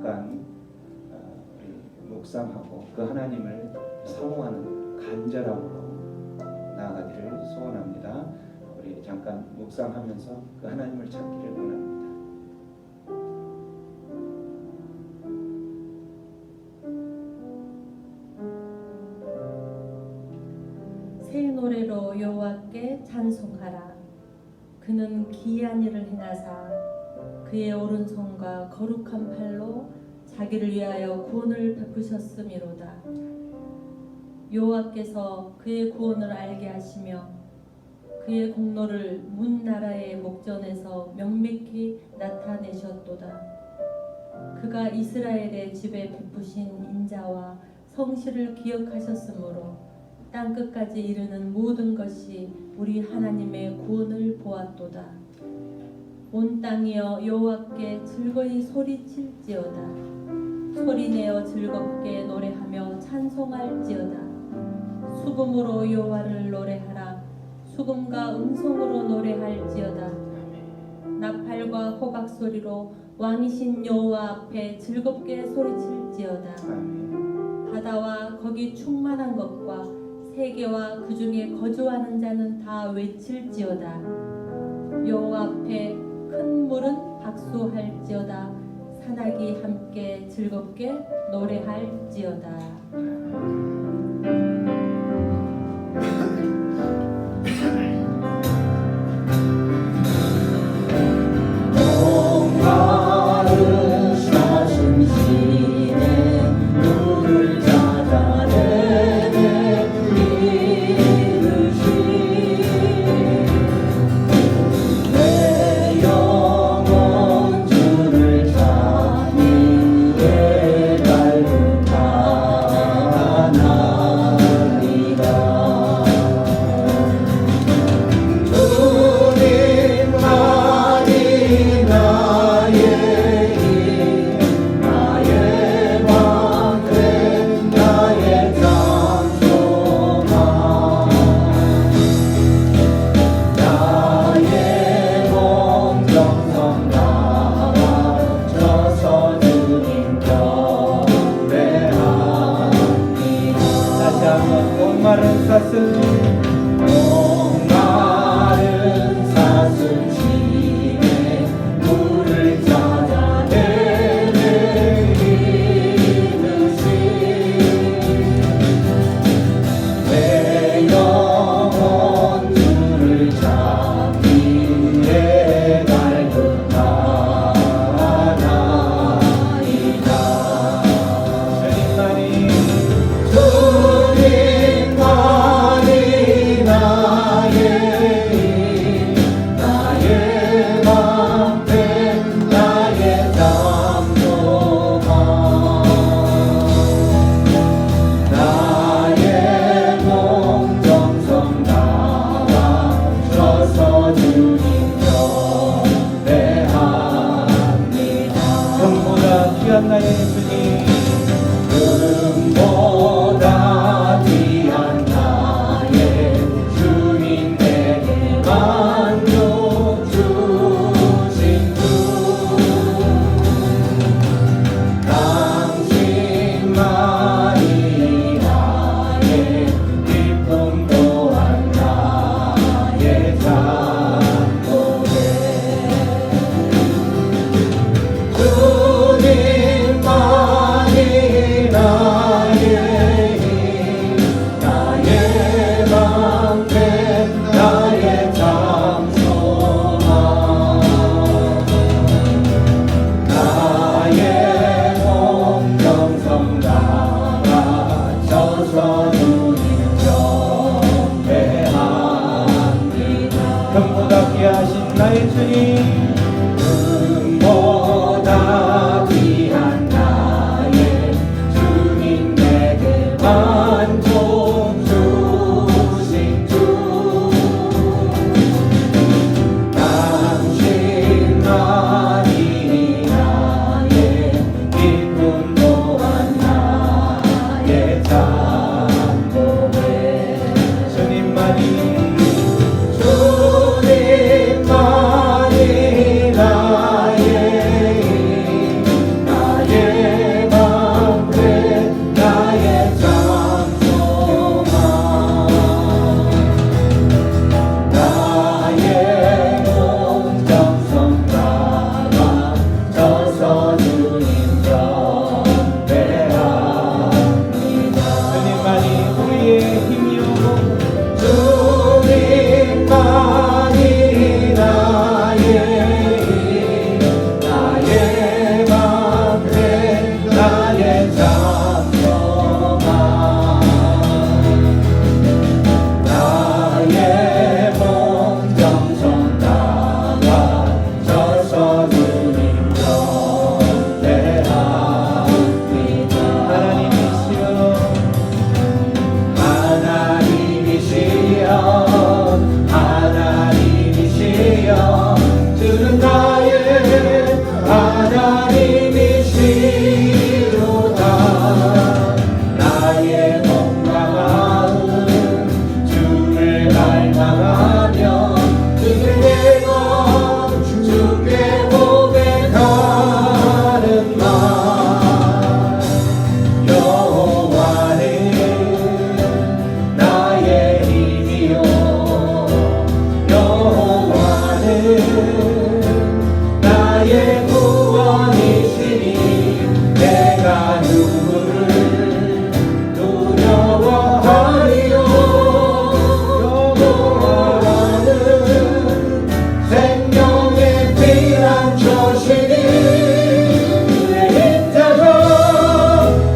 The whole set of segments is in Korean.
잠깐 우리 묵상하고 그 하나님을 사모하는 간절함으로 나아가기를 소원합니다. 우리 잠깐 묵상하면서 그 하나님을 찾기를 원합니다. 새 노래로 여호와께 찬송하라. 그는 기이한 일을 행하사 그의 오른손과 거룩한 팔로 자기를 위하여 구원을 베푸셨음이로다. 여호와께서 그의 구원을 알게 하시며 그의 공로를 문 나라의 목전에서 명백히 나타내셨도다. 그가 이스라엘의 집에 베푸신 인자와 성실을 기억하셨으므로 땅 끝까지 이르는 모든 것이 우리 하나님의 구원을 보았도다. 온 땅이여 여호와께 즐거이 소리칠지어다. 소리내어 즐겁게 노래하며 찬송할지어다. 수금으로 여호와를 노래하라. 수금과 음성으로 노래할지어다. 나팔과 호각 소리로 왕이신 여호와 앞에 즐겁게 소리칠지어다. 바다와 거기 충만한 것과 세계와 그 중에 거주하는 자는 다 외칠지어다. 여호와 앞에 큰 물은 박수할지어다. 산악이 함께 즐겁게 노래할지어다. 주님만이 하나님이시로다. 나의 몸과 마음 주를 갈망하며 그를 내가 주께 고백하는 말. 여호와는 나의 힘이요 여호와는 나의 구원이시니 내가 누구를 두려워하리요. 여호와는 생명의 피난처시니 그의 인자가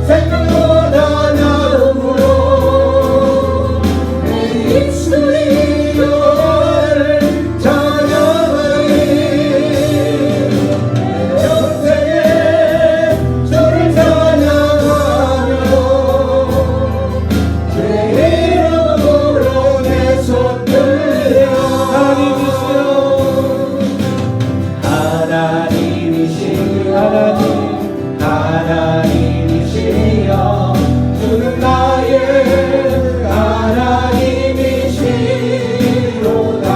생명보다 나음으로 내 입술이 여호와를 찬양하리. 평생에 주를 찬양하며 주의 이름으로 내 손 들려. 하나님이시여 주는 나의 하나님이시로다.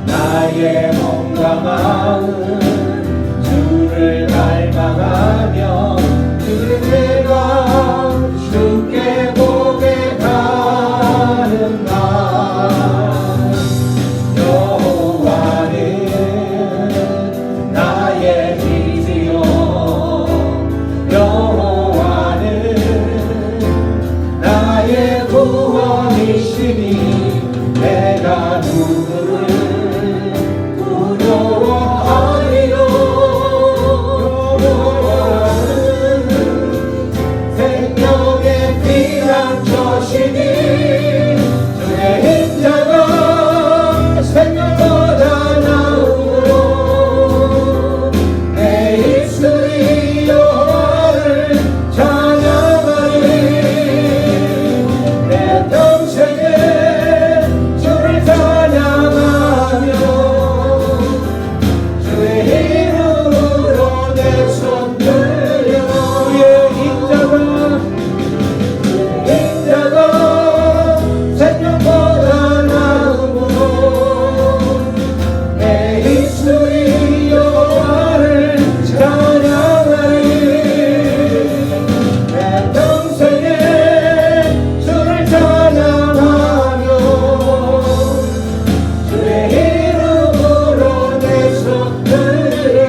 나의 몸과 마음 주를 갈망하며 주를 내가 주께 고백하는 말. 여호와는 나의 힘이요 여호와는 나의 구원이시니 내가 누구를 두려워하리요. 여호와는 생명의 피난처시니 주의 인자가 생명보다 나음으로 내 입술이 여호와를 찬양하리. 내 평생에 주를 찬양하며 주의 이름으로 내 손 들려. 주의 인자가 생명보다 나음으로 내 입술이 여호와를 찬양하리. 내 평생에 주를 찬양하며 주의 이름으로 내 손 들려.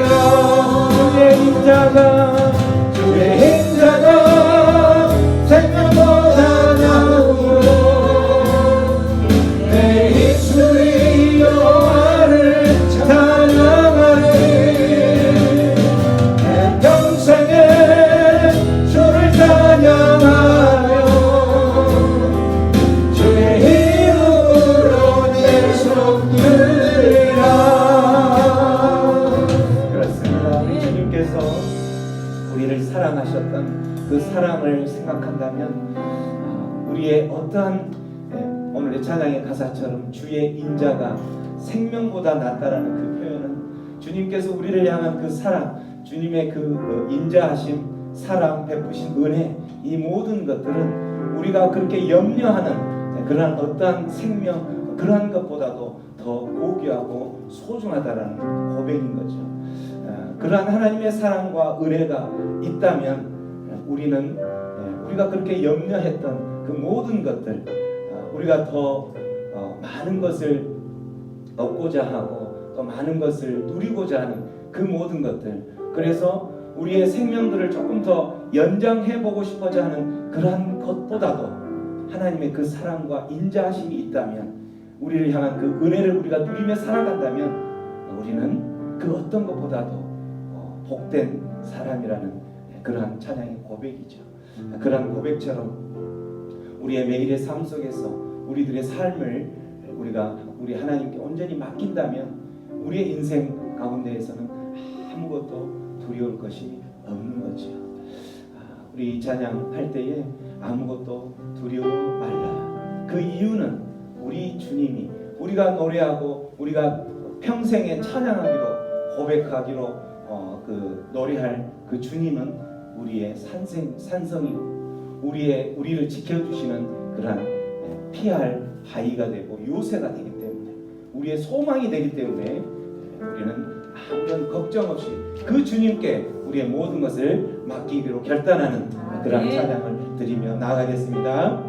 주의 인자가 생명보다 나음으로 내 입술이 여호와를 찬양하리. 내 평생에 주를 찬양하며 주의 이름으로 내 손 들리라. 그렇습니다. 우리 주님께서 우리를 사랑하셨던 그 사랑을 생각한다면 우리의 어떠한 오늘의 찬양의 가사처럼 주의 인자가 생명보다 낫다라는 그 표현은 주님께서 우리를 향한 그 사랑, 주님의 그 인자하심, 사랑, 베푸신 은혜, 이 모든 것들은 우리가 그렇게 염려하는 그러한 어떠한 생명, 그러한 것보다도 더 고귀하고 소중하다라는 고백인 거죠. 그러한 하나님의 사랑과 은혜가 있다면 우리가 그렇게 염려했던 그 모든 것들, 우리가 더 많은 것을 얻고자 하고 또 많은 것을 누리고자 하는 그 모든 것들, 그래서 우리의 생명들을 조금 더 연장해 보고 싶어져 하는 그러한 것보다도 하나님의 그 사랑과 인자하심이 있다면, 우리를 향한 그 은혜를 우리가 누리며 살아간다면 우리는 그 어떤 것보다도 복된 사람이라는 그러한 찬양의 고백이죠. 그러한 고백처럼 우리의 매일의 삶 속에서 우리들의 삶을 우리 하나님께 온전히 맡긴다면 우리의 인생 가운데에서는 아무것도 두려울 것이 없는 거죠. 우리 이 찬양 할 때에 아무것도 두려워 말라. 그 이유는 우리 주님이 우리가 노래하고 우리가 평생에 찬양하기로 고백하기로 그 노래할 그 주님은 우리의 산성이고 우리를 지켜주시는 그런 피할 바위가 되고 요새가 되기 때문에 우리의 소망이 되기 때문에 우리는 아무런 걱정 없이 그 주님께 우리의 모든 것을 맡기기로 결단하는 그런 네. 찬양을 드리며 나아가겠습니다.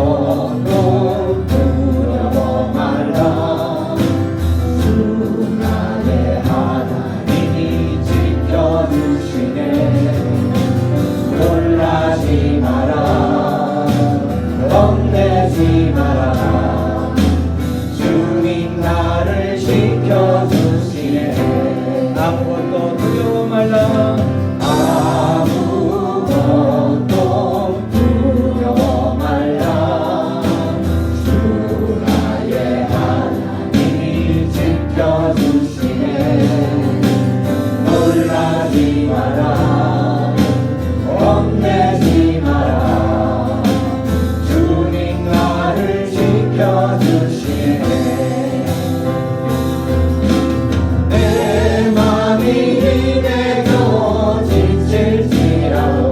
아무것도 두려워 말라. 주 나의 하나님이 지켜주시네. 놀라지 마라. 겁내지 마라. 주님 나를 지켜주시네. 아무것도 두려워 말라. 아무것도 두려워 말라. 주 나의 하나님이 지켜주시네. 놀라지 마라. 겁내지 마라. 주님 나를 지켜주시네. 내 맘이 힘에 겨워 지칠지라도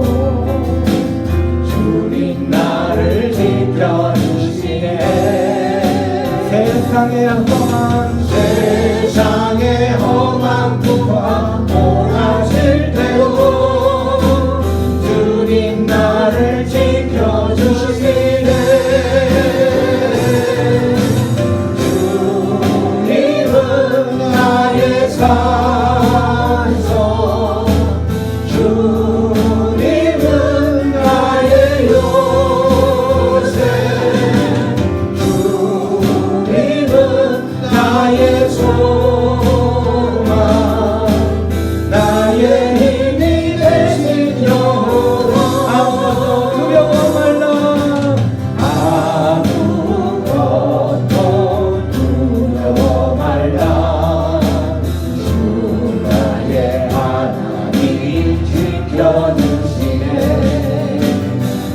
주님 나를 지켜주시네. 세상의 험한 풍파 몰아칠 때도 주님 나를 지켜주시네. 주님은 나의 산성, 주님은 나의 요새, 주님은 나의 소망, 나의 힘이 되신 여호와. 아무것도 두려워 말라. 아무것도 두려워 말라. 주 나의 하나님이 지켜주시네.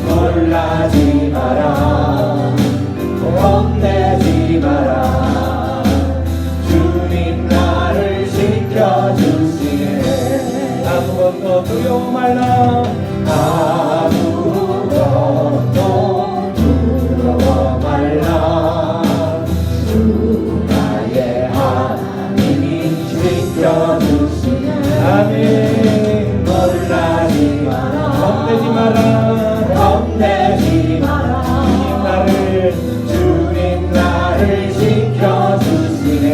놀라지 마라. 겁내지 마라. 주님 나를 지켜주시네. 아무것도 두려워 말라. 아무것도 두려워 말라. 주 나의 하나님이 지켜주시네. 아멘. 놀라지 마라. 겁내지 마라. 겁내지 마라. 주님 나를 지켜주시네.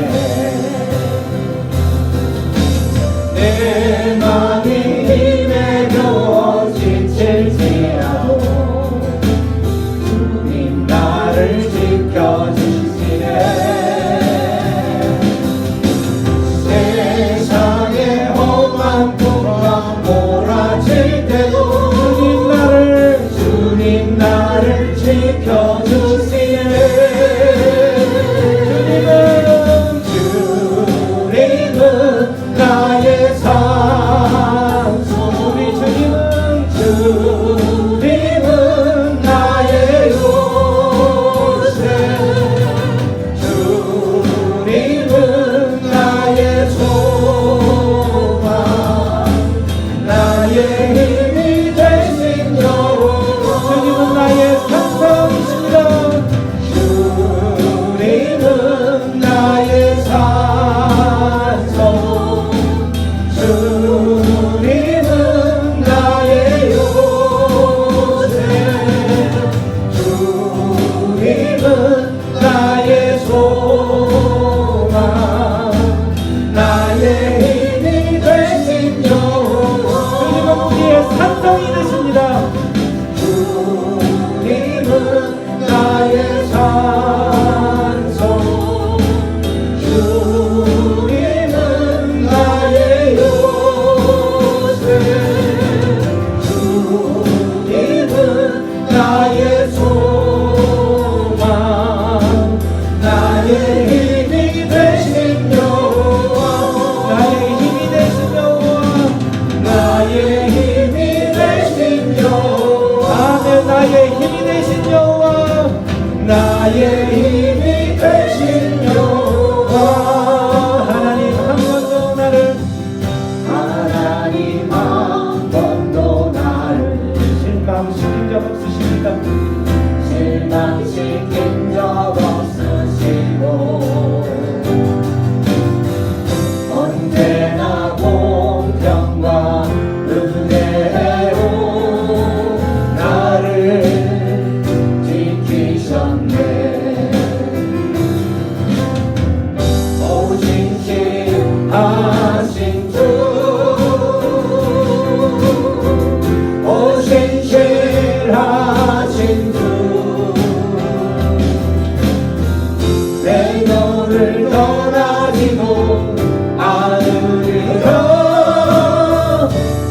내 맘이 힘에 겨워 지칠지라도 주님 나를 지켜주시네. 세상의 험한 풍파 몰아칠 때도 주님 나를 지켜주시네. 주님은 나의 산소, 우리 주님은 나의 요새, 주님은 나의 소망, 나의 힘이 되신 여호와. 주님은 나의 산성이십니다. 나의 힘이 되신 여호와 하나님 한 번도 나를 실망시킨 적 없으십니까? 실망시킨 적 없으시고 언제나 공평과 은혜로 나를 지키셨네. 오신실하신 주, 오신실하신 주, 내 너를 떠나지도 않으리라.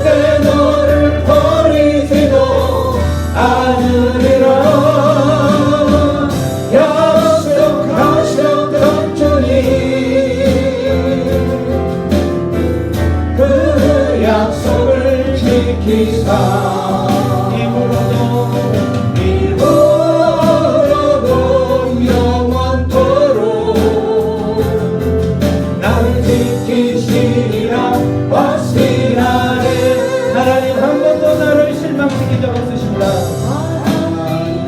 내 너를 버리지도 않으리라. 약속하셨던 주님, 그 약속을 지키사 실망시킨 적 없으십니다.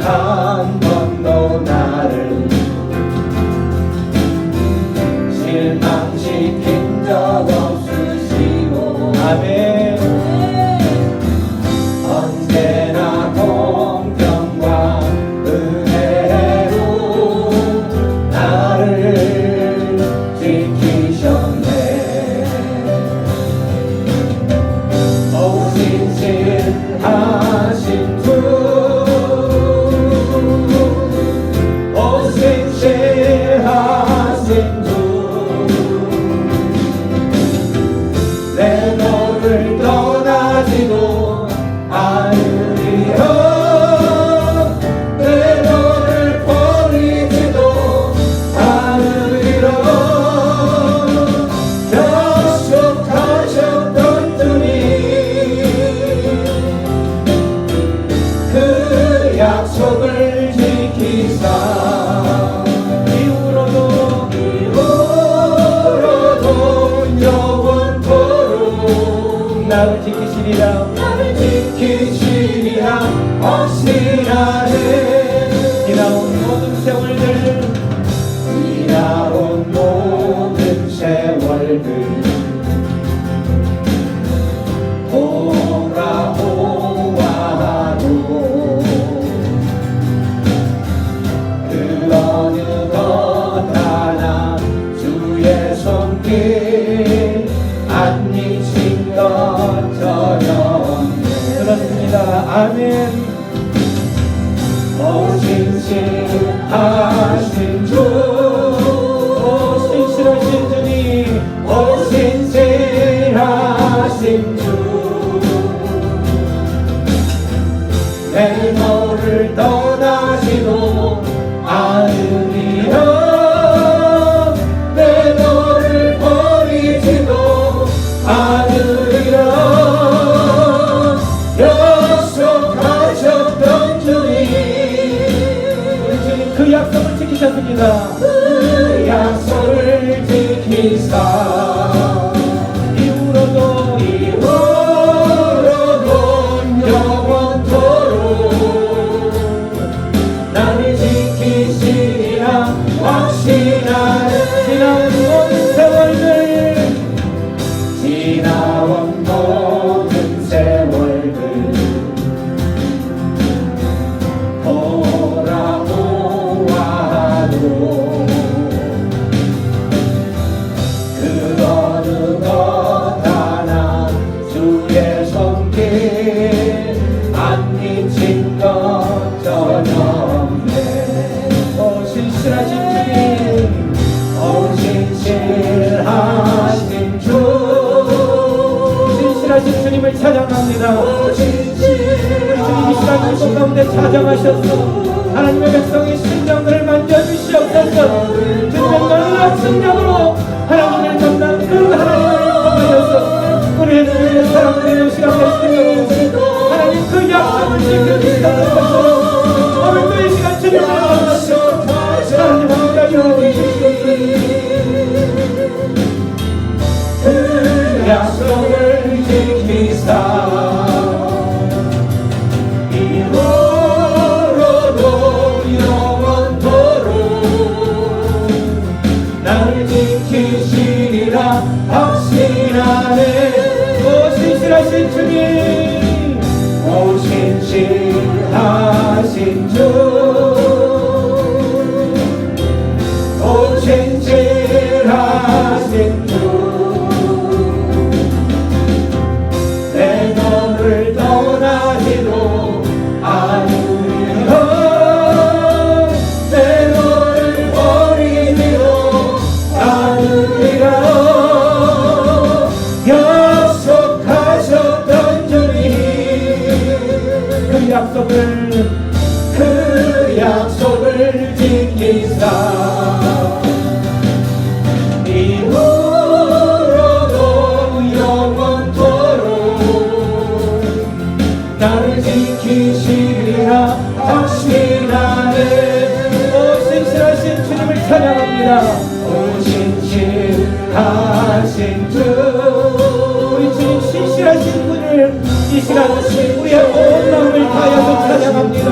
한 번도 나를 실망시킨 적 없으시고 아멘. 언제나 공평과 은혜로 나를 지키셨네. 오신실하신 주, 오신실하신 주, 내 너를 떠나지도 않으리라. 내 너를 버리지도 않으리라. 약속하셨던 주님, 그 약속을 지키사 이후로도 영원토록 나를 지키시리라. 나를 지키시리라. 확실하네. 지나온 모든 세월들, 지나온 모든 세월들 돌아보아도 그 어느 것 하나 주의 손길 안 잊힌 것처럼 그렇습니다. 아멘. 오신실하신 주, 신실하신 주님, 오신실하신 주, 내 너를 떠나지도 않으리라. 내 너를 버리지도 않으리라. 약속하셨던 주님, 주님 그 약속을 지키셨습니다. 그 약속을 지키사 이후로도 영원토록 나를 지키시리라. 확신하네. 지나온 모든 세월들, 지나온 모든 세월들 돌아보아도 그 어느 것 하나 주의 손길 안 잊힌 것처럼 신실하신 주님, 오신실하신 주, 신실하신 주님을 찬양합니다. 우리 주님 이 시간 기쁨 가운데 찾아가셔서 하나님의 백성의 심령들을 만져주시옵소서. 주님의 놀라운 능력으로 하나님을 전당 그 하나님을 통하여서 우리 주님의 사랑되는 시간 되시도록 하나님 그 약속을 지켜주시는 것처럼 오늘도 이 시간 주님을 만나시옵소서. 나를 지키사 이후로도 영원토록 나를 지키시리라 확신하네. 오 신실하신 주님을 찬양합니다. 오 신실하신 주 우리 주님 신실하신 분을 이 시간 우리의 온 마음을 다하여서 찬양합니다.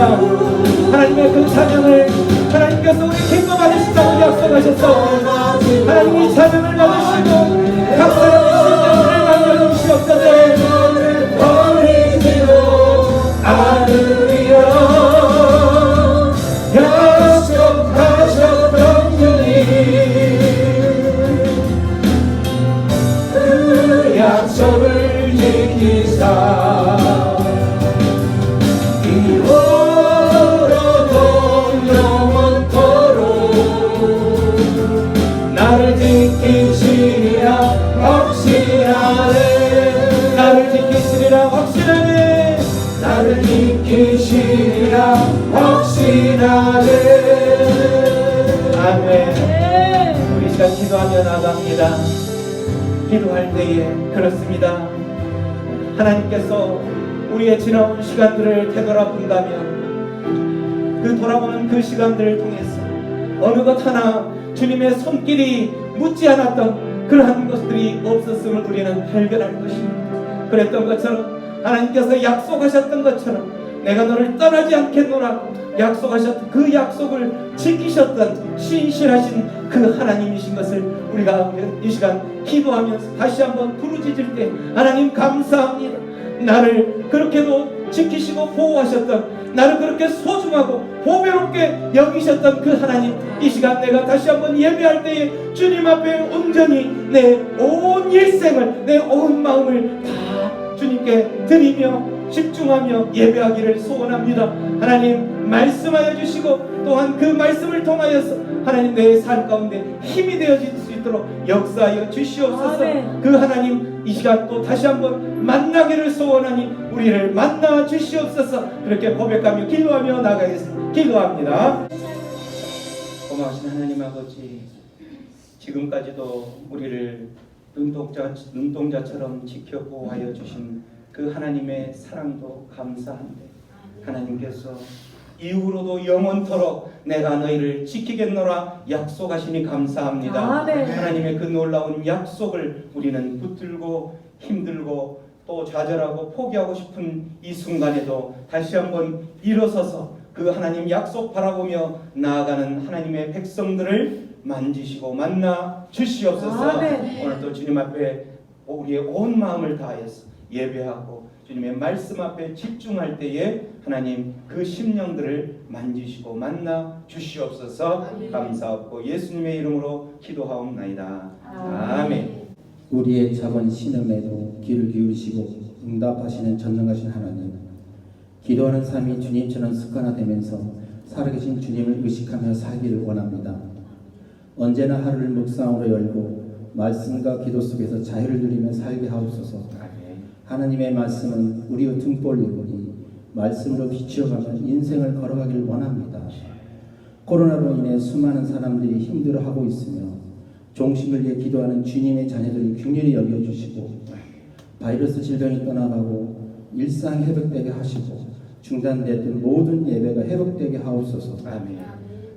하나님의 그 찬양을 하나님께서 우리 기쁨 받으시자고 약속하셨어. 하나님 이 찬양을 받으시고 각 사람의 심령을 만져주시옵소서. 버리지도 않으리라 약속하셨던 주님 그 약속을 지키사 이후로도 영원토록 나를 지키시리라 확신하네. 나를 지키시리라 확신하네. 나를 지키시리라 확신하네. 아멘. 우리 시간 기도하며 나갑니다. 기도할 때에 그렇습니다. 하나님께서 우리의 지나온 시간들을 되돌아본다면 그 돌아보는 그 시간들을 통해서 어느 것 하나 주님의 손길이 묻지 않았던 그러한 것들이 없었음을 우리는 발견할 것입니다. 그랬던 것처럼 하나님께서 약속하셨던 것처럼 내가 너를 떠나지 않겠노라 약속하셨던 그 약속을 지키셨던 신실하신 그 하나님이신 것을 우리가 이 시간 기도하면서 다시 한번 부르짖을 때 하나님 감사합니다. 나를 그렇게도 지키시고 보호하셨던 나를 그렇게 소중하고 보배롭게 여기셨던 그 하나님, 이 시간 내가 다시 한번 예배할 때에 주님 앞에 온전히 내 온 일생을 내 온 마음을 다 주님께 드리며 집중하며 예배하기를 소원합니다. 하나님 말씀하여 주시고 또한 그 말씀을 통하여서 하나님 내 삶 가운데 힘이 되어질 수 있도록 역사하여 주시옵소서. 아멘. 그 하나님 이 시간 또 다시 한번 만나기를 소원하니 우리를 만나 주시옵소서. 그렇게 고백하며 기도하며 나가겠습니다. 기도합니다. 고마우신 하나님 아버지, 지금까지도 우리를 눈동자처럼 지켜 보호하여 주신 그 하나님의 사랑도 감사한데 하나님께서 이후로도 영원토록 내가 너희를 지키겠노라 약속하시니 감사합니다. 아멘. 하나님의 그 놀라운 약속을 우리는 붙들고 힘들고 또 좌절하고 포기하고 싶은 이 순간에도 다시 한번 일어서서 그 하나님 약속 바라보며 나아가는 하나님의 백성들을 만지시고 만나 주시옵소서. 아멘. 오늘도 주님 앞에 우리의 온 마음을 다해서 예배하고 주님의 말씀 앞에 집중할 때에 하나님 그 심령들을 만지시고 만나 주시옵소서. 감사하고 예수님의 이름으로 기도하옵나이다. 아멘. 우리의 작은 신음에도 귀를 기울이시고 응답하시는 전능하신 하나님, 기도하는 삶이 주님처럼 습관화되면서 살아계신 주님을 의식하며 살기를 원합니다. 언제나 하루를 묵상으로 열고 말씀과 기도 속에서 자유를 누리며 살게 하옵소서. 하나님의 말씀은 우리의 등불이오니 말씀으로 비추어가며 인생을 걸어가길 원합니다. 코로나로 인해 수많은 사람들이 힘들어하고 있으며 종식을 위해 기도하는 주님의 자녀들을 긍휼히 여겨주시고 바이러스 질병이 떠나가고 일상 회복되게 하시고 중단됐던 모든 예배가 회복되게 하옵소서. 아멘.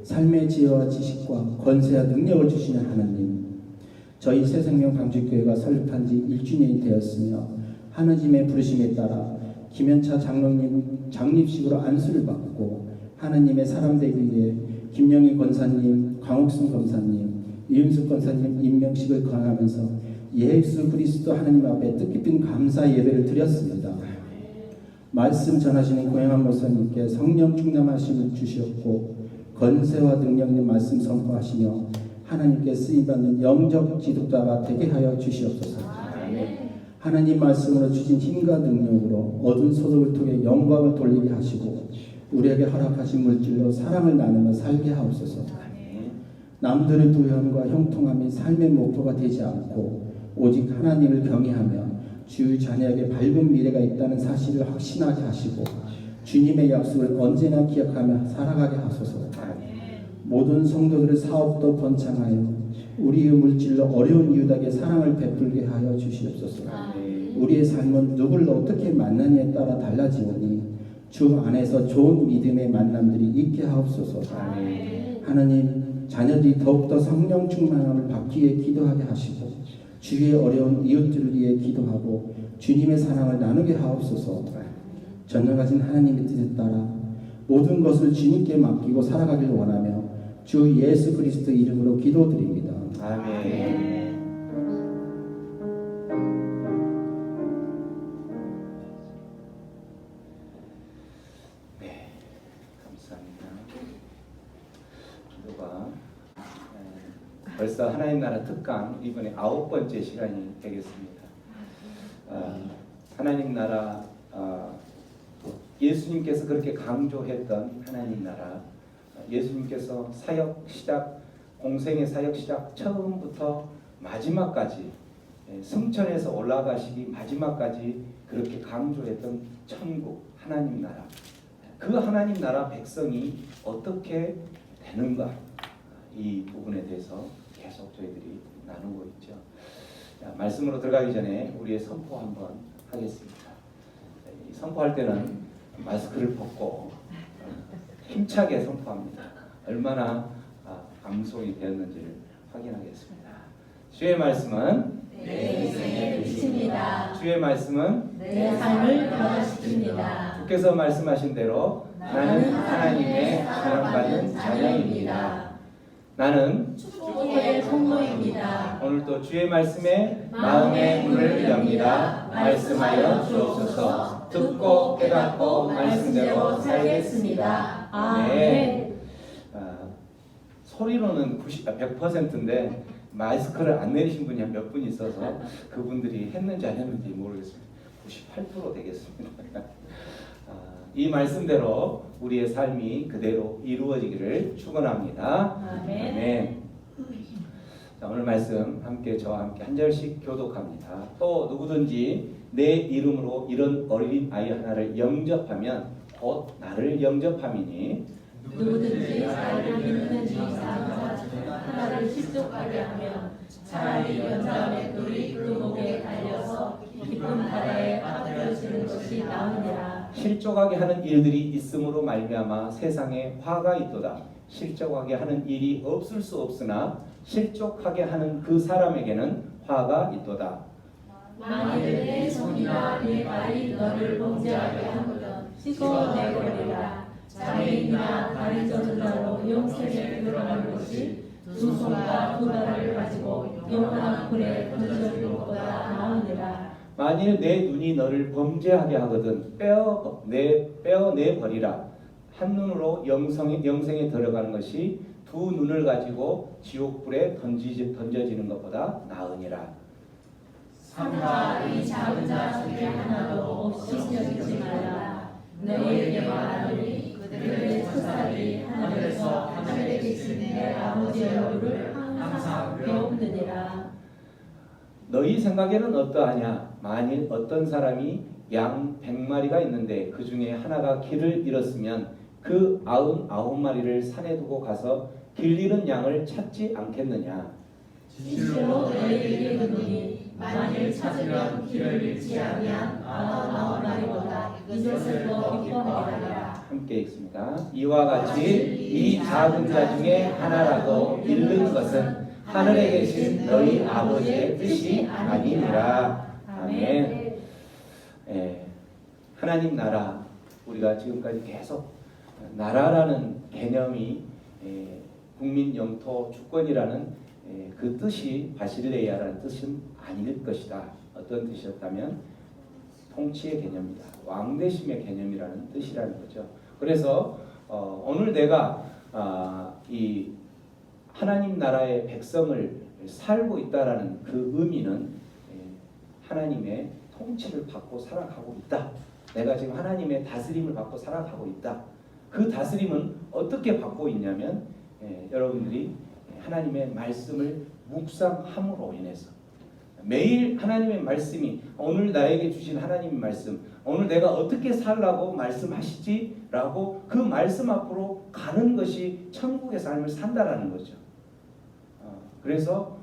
삶의 지혜와 지식과 권세와 능력을 주시는 하나님, 저희 새생명 방주교회가 설립한 지 1주년이 되었으며 하나님의 부르심에 따라 김현차 장로님 장립식으로 안수를 받고 하나님의 사람 되기 위해 김영희 권사님, 강옥순 권사님, 이윤숙 권사님 임명식을 거행하면서 예수 그리스도 하나님 앞에 뜻깊은 감사 예배를 드렸습니다. 말씀 전하시는 고영한 목사님께 성령 충만하심을 주시었고 권세와 능력의 말씀 선포하시며 하나님께 쓰임받는 영적 지도자가 되게 하여 주시옵소서. 하나님 말씀으로 주신 힘과 능력으로 얻은 소득을 통해 영광을 돌리게 하시고 우리에게 허락하신 물질로 사랑을 나누며 살게 하옵소서. 남들의 부유함과 형통함이 삶의 목표가 되지 않고 오직 하나님을 경외하며 주 자녀에게 밝은 미래가 있다는 사실을 확신하게 하시고 주님의 약속을 언제나 기억하며 살아가게 하소서. 모든 성도들의 사업도 번창하여 우리의 물질로 어려운 이웃에게 사랑을 베풀게 하여 주시옵소서. 우리의 삶은 누구를 어떻게 만나냐에 따라 달라지오니 주 안에서 좋은 믿음의 만남들이 있게 하옵소서. 하나님, 자녀들이 더욱더 성령 충만함을 받기 위해 기도하게 하시고 주위의 어려운 이웃들을 위해 기도하고 주님의 사랑을 나누게 하옵소서. 전능하신 하나님의 뜻에 따라 모든 것을 주님께 맡기고 살아가길 원하며 주 예수 그리스도 이름으로 기도드립니다. 아멘. 네, 감사합니다. 기도가 벌써 하나님 나라 특강 이번에 9번째 시간이 되겠습니다. 하나님 나라, 예수님께서 그렇게 강조했던 하나님 나라, 예수님께서 사역 시작, 공생의 사역 시작 처음부터 마지막까지, 승천에서 올라가시기 마지막까지 그렇게 강조했던 천국 하나님 나라, 그 하나님 나라 백성이 어떻게 되는가, 이 부분에 대해서 계속 저희들이 나누고 있죠. 자, 말씀으로 들어가기 전에 우리의 선포 한번 하겠습니다. 선포할 때는 마스크를 벗고 힘차게 선포합니다. 얼마나 감동이 되었는지를 확인하겠습니다. 주의 말씀은 내 인생의 빛입니다. 주의 말씀은 내 삶을 변화시킵니다. 주께서 말씀하신 대로 나는 하나님의 사랑받는 자녀입니다. 나는 축복의 통로입니다. 오늘도 주의 말씀에 마음의 문을 엽니다. 말씀하여 주옵소서. 듣고 깨닫고 말씀대로 살겠습니다. 아멘. 소리로는 100%인데 마스크를 안 내리신 분이 한 몇 분 있어서 그분들이 했는지 안 했는지 모르겠습니다. 98% 되겠습니다. 이 말씀대로 우리의 삶이 그대로 이루어지기를 축원합니다. 아멘. 아멘. 자, 오늘 말씀 함께 저와 함께 한 절씩 교독합니다. 또 누구든지 내 이름으로 이런 어린 아이 하나를 영접하면 곧 나를 영접함이니 누구든지 나를 믿는 이 사람과 하나를 실족하게 하면 차라리 연자의 뿔이 그 목에 달려서 깊은 바다에 빠뜨려지는 것이 나으니라. 실족하게 하는 일들이 있음으로 말미암아 세상에 화가 있도다. 실족하게 하는 일이 없을 수 없으나 실족하게 하는 그 사람에게는 화가 있도다. 만일 내 손이나 내 발이 너를 범죄하게 하거든 씻어내버리라. 장애인이나 다리 젖은 자로 영생에 들어가는 것이 두 손과 두 발을 가지고 영원한 불에 던져주는 것보다 나으니라. 만일 내 눈이 너를 범죄하게 하거든 빼어내 버리라. 한 눈으로 영생에 들어가는 것이 두 눈을 가지고 지옥불에 던져지는 것보다 나으니라. 삼가 이 작은 자 중에 하나도 없이 여기지 말라. 너희에게 말하노니 그들의 첫살이 하늘에서 하늘에 계신 내 아버지의 얼굴을 항상 배우느니라. 너희 생각에는 어떠하냐? 만일 어떤 사람이 양 100마리가 있는데 그 중에 하나가 길을 잃었으면 그 99마리를 산에 두고 가서 길 잃은 양을 찾지 않겠느냐? 진실로 너희에게 이르노니 만일 찾으면 길을 잃지 아니한 99마리보다 이것을 더 기뻐하리라. 함께 읽습니다. 이와 같이 이 작은 자 중에 하나라도 잃는 것은 하늘에 계신 너희 아버지의 뜻이 아니니라. 아멘. 하나님 나라, 우리가 지금까지 계속 나라라는 개념이 국민 영토 주권이라는 그 뜻이 바실레이아라는 뜻은 아닐 것이다. 어떤 뜻이었다면 통치의 개념이다. 왕대심의 개념이라는 뜻이라는 거죠. 그래서 오늘 내가 이 하나님 나라의 백성을 살고 있다라는 그 의미는 하나님의 통치를 받고 살아가고 있다. 내가 지금 하나님의 다스림을 받고 살아가고 있다. 그 다스림은 어떻게 받고 있냐면 여러분들이 하나님의 말씀을 묵상함으로 인해서 매일 하나님의 말씀이 오늘 나에게 주신 하나님의 말씀, 오늘 내가 어떻게 살라고 말씀하시지 라고 그 말씀 앞으로 가는 것이 천국의 삶을 산다라는 거죠. 그래서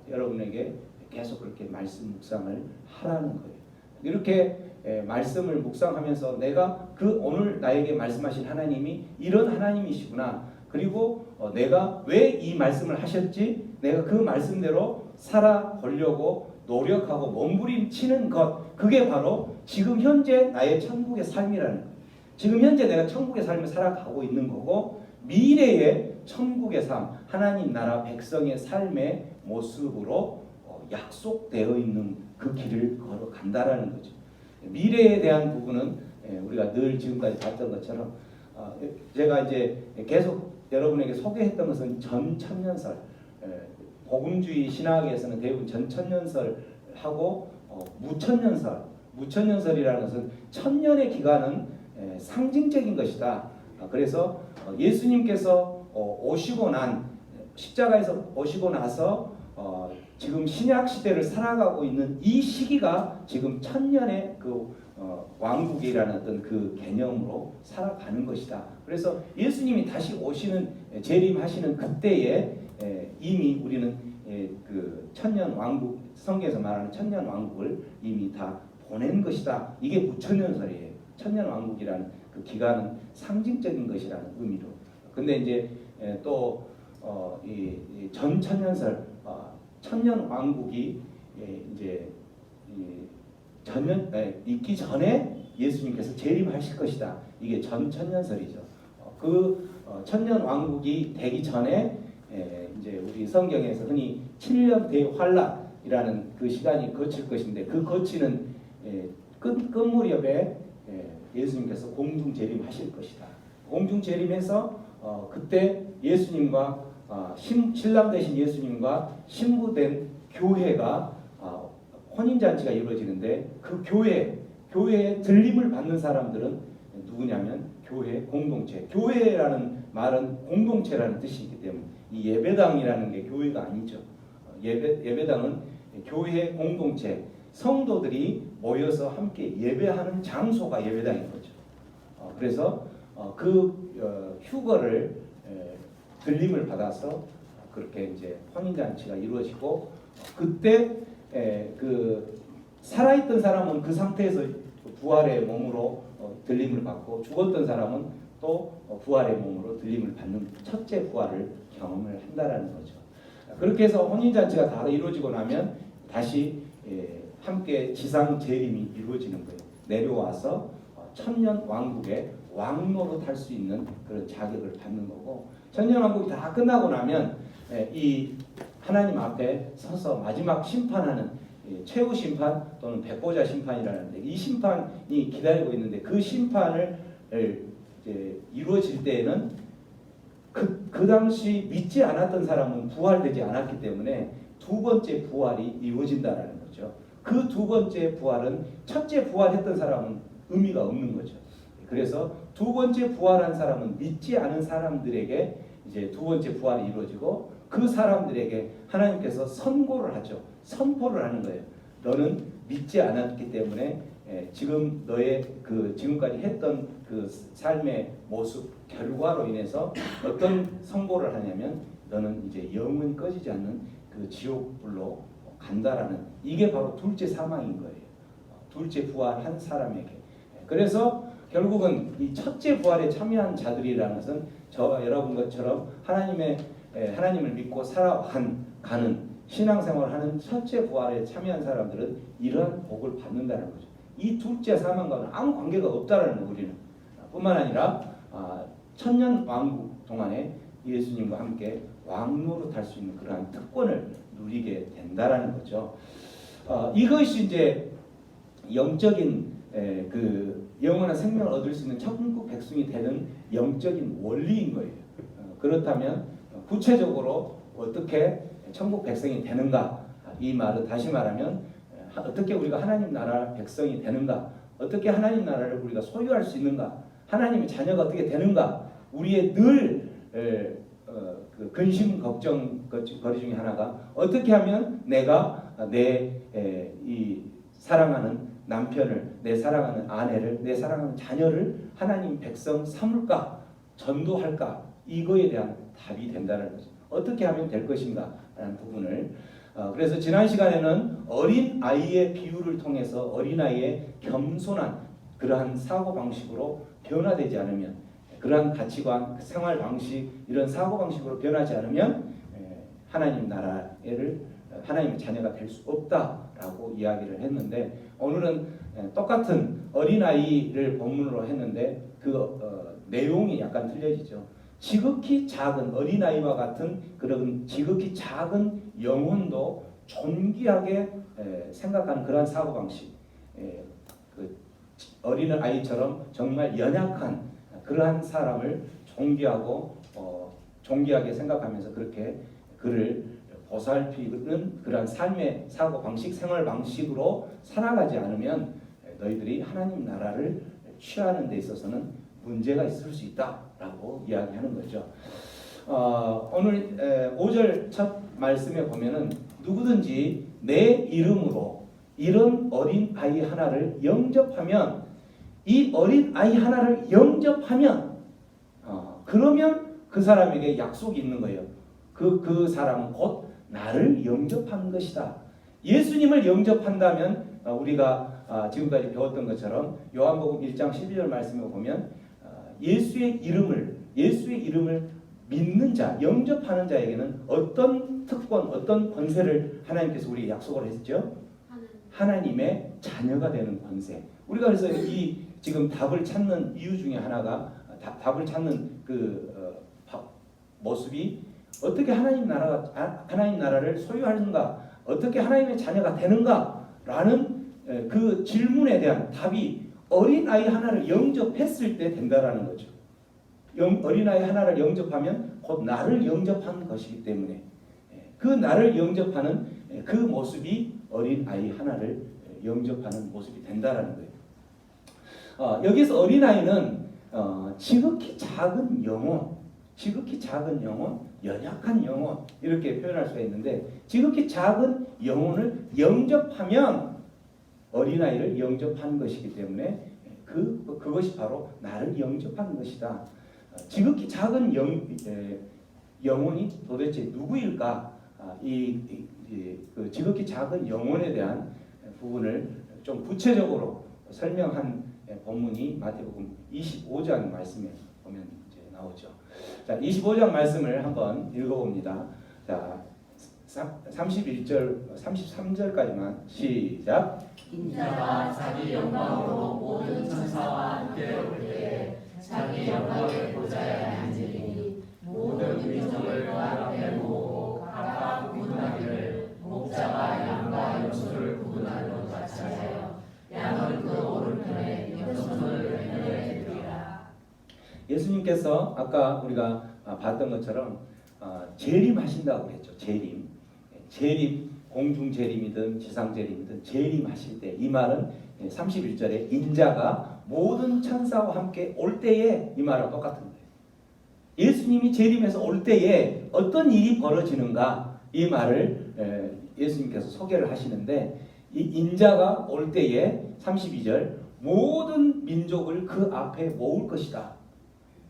여러분에게 계속 그렇게 말씀 묵상을 하라는 거예요. 이렇게 말씀을 묵상하면서 내가 그 오늘 나에게 말씀하신 하나님이 이런 하나님이시구나. 그리고 내가 왜 이 말씀을 하셨지? 내가 그 말씀대로 살아보려고 노력하고 몸부림치는 것, 그게 바로 지금 현재 나의 천국의 삶이라는 거예요. 지금 현재 내가 천국의 삶을 살아가고 있는 거고, 미래의 천국의 삶, 하나님 나라 백성의 삶의 모습으로 약속되어 있는 그 길을 걸어간다라는 거죠. 미래에 대한 부분은 우리가 늘 지금까지 봤던 것처럼 제가 이제 계속 여러분에게 소개했던 것은 전천년설, 복음주의 신학에서는 대부분 전천년설하고 무천년설이라는 것은 천년의 기간은 상징적인 것이다. 그래서 예수님께서 오시고 난 십자가에서 오시고 나서 지금 신약 시대를 살아가고 있는 이 시기가 지금 천년의 그 왕국이라는 어떤 그 개념으로 살아가는 것이다. 그래서 예수님이 다시 오시는 재림하시는 그때에 이미 우리는 그 천년 왕국, 성경에서 말하는 천년 왕국을 이미 다 보낸 것이다. 이게 무천년설이에요. 천년 왕국이라는 그 기간은 상징적인 것이라는 의미로. 근데 이제 또 이 전천년설, 천년 왕국이 이제 있기 전에 예수님께서 재림하실 것이다. 이게 전천년설이죠. 그 천년 왕국이 되기 전에 이제 우리 성경에서 흔히 7년 대환란이라는 그 시간이 거칠 것인데, 그 거치는 끝 무렵에 예수님께서 공중 재림하실 것이다. 공중 재림해서 그때 예수님과 신랑 되신 예수님과 신부된 교회가 혼인잔치가 이루어지는데, 그 교회에 들림을 받는 사람들은 누구냐면 교회 공동체. 교회라는 말은 공동체라는 뜻이기 때문에 이 예배당이라는 게 교회가 아니죠. 예배당은 교회 공동체, 성도들이 모여서 함께 예배하는 장소가 예배당인 거죠. 그래서 그 휴거를 들림을 받아서 그렇게 이제 혼인잔치가 이루어지고, 그때 그 살아있던 사람은 그 상태에서 부활의 몸으로 들림을 받고, 죽었던 사람은 또 부활의 몸으로 들림을 받는 첫째 부활을 경험을 한다라는 거죠. 그렇게 해서 혼인잔치가 다 이루어지고 나면 다시 함께 지상 재림이 이루어지는 거예요. 내려와서 천년 왕국의 왕노로 탈 수 있는 그런 자격을 받는 거고, 천년 왕국이 다 끝나고 나면 이 하나님 앞에 서서 마지막 심판하는 최후 심판 또는 백보자 심판이라는데, 이 심판이 기다리고 있는데, 그 심판을 이제 이루어질 때에는 그 당시 믿지 않았던 사람은 부활되지 않았기 때문에 두 번째 부활이 이루어진다라는 거죠. 그 두 번째 부활은 첫째 부활했던 사람은 의미가 없는 거죠. 그래서 두 번째 부활한 사람은 믿지 않은 사람들에게 이제 두 번째 부활이 이루어지고, 그 사람들에게 하나님께서 선고를 하죠. 선포를 하는 거예요. 너는 믿지 않았기 때문에 지금 너의 그 지금까지 했던 그 삶의 모습 결과로 인해서 어떤 선고를 하냐면, 너는 이제 영원히 꺼지지 않는 그 지옥불로 간다라는, 이게 바로 둘째 사망인 거예요. 둘째 부활한 사람에게. 그래서 결국은 이 첫째 부활에 참여한 자들이라는 것은 저와 여러분 것처럼 하나님을 믿고 살아가는 신앙생활을 하는 첫째 부활에 참여한 사람들은 이러한 복을 받는다는 거죠. 이 둘째 사망과는 아무 관계가 없다라는 거, 우리는. 뿐만 아니라 천년 왕국 동안에 예수님과 함께 왕노릇 할 수 있는 그러한 특권을 누리게 된다라는 거죠. 이것이 이제 영적인 그 영원한 생명을 얻을 수 있는 천국 백성이 되는 영적인 원리인 거예요. 그렇다면 구체적으로 어떻게 천국 백성이 되는가? 이 말은 다시 말하면 어떻게 우리가 하나님 나라 백성이 되는가? 어떻게 하나님 나라를 우리가 소유할 수 있는가? 하나님의 자녀가 어떻게 되는가? 우리의 늘 그 근심 걱정거리 중에 하나가, 어떻게 하면 내가 내 이 사랑하는 남편을, 내 사랑하는 아내를, 내 사랑하는 자녀를 하나님 백성 삼을까? 전도할까? 이거에 대한 답이 된다는 거죠. 어떻게 하면 될 것인가? 라는 부분을 그래서 지난 시간에는 어린 아이의 비유를 통해서 어린 아이의 겸손한 그러한 사고 방식으로 변화되지 않으면, 그러한 가치관, 생활 방식, 이런 사고 방식으로 변하지 않으면 하나님 나라를 하나님의 자녀가 될 수 없다라고 이야기를 했는데, 오늘은 똑같은 어린 아이를 본문으로 했는데 그 내용이 약간 틀려지죠. 지극히 작은 어린아이와 같은 그런 지극히 작은 영혼도 존귀하게 생각하는 그러한 사고방식, 그 어린아이처럼 정말 연약한 그러한 사람을 존귀하게 생각하면서 그렇게 그를 보살피는 그러한 삶의 사고방식, 생활방식으로 살아가지 않으면 너희들이 하나님 나라를 취하는 데 있어서는 문제가 있을 수 있다라고 이야기하는 거죠. 오늘 5절 첫 말씀에 보면은 누구든지 내 이름으로 이런 어린 아이 하나를 영접하면, 이 어린 아이 하나를 영접하면 그러면 그 사람에게 약속이 있는 거예요. 그 사람은 곧 나를 영접하는 것이다. 예수님을 영접한다면 우리가 지금까지 배웠던 것처럼 요한복음 1장 12절 말씀에 보면 예수의 이름을 믿는 자, 영접하는 자에게는 어떤 특권, 어떤 권세를 하나님께서 우리에게 약속을 했죠? 하나님의 자녀가 되는 권세. 우리가 그래서 이 지금 답을 찾는 이유 중에 하나가 답을 찾는 그 모습이 어떻게 하나님 나라를 소유하는가, 어떻게 하나님의 자녀가 되는가라는 그 질문에 대한 답이 어린아이 하나를 영접했을 때 된다라는 거죠. 어린아이 하나를 영접하면 곧 나를 영접한 것이기 때문에 그 나를 영접하는 그 모습이 어린아이 하나를 영접하는 모습이 된다라는 거예요. 여기서 어린아이는 지극히 작은 영혼, 연약한 영혼 이렇게 표현할 수가 있는데, 지극히 작은 영혼을 영접하면 어린아이를 영접한 것이기 때문에 그것이 바로 나를 영접하는 것이다. 지극히 작은 영혼이 도대체 누구일까? 그 지극히 작은 영혼에 대한 부분을 좀 구체적으로 설명한 본문이 마태복음 25장 말씀에 보면 이제 나오죠. 자, 25장 말씀을 한번 읽어봅니다. 자, 31절, 33절까지만 시작. 인자가 자기 영광으로 모든 천사와 함께 올 때에 자기 영광의 보좌에 앉으리니 모든 민족을 그 앞에 모으고 각각 구분하기를 목자가 양과 염소를 구분하는 것 같이 하여 양은 그 오른편에 염소를 왼편에 두리라. 예수님께서 아까 우리가 봤던 것처럼 재림하신다고 했죠. 재림, 공중 재림이든 지상 재림이든 재림하실 때, 이 말은 31절에 인자가 모든 천사와 함께 올 때에, 이 말과 똑같은 거예요. 예수님이 재림해서 올 때에 어떤 일이 벌어지는가, 이 말을 예수님께서 소개를 하시는데, 이 인자가 올 때에 32절 모든 민족을 그 앞에 모을 것이다.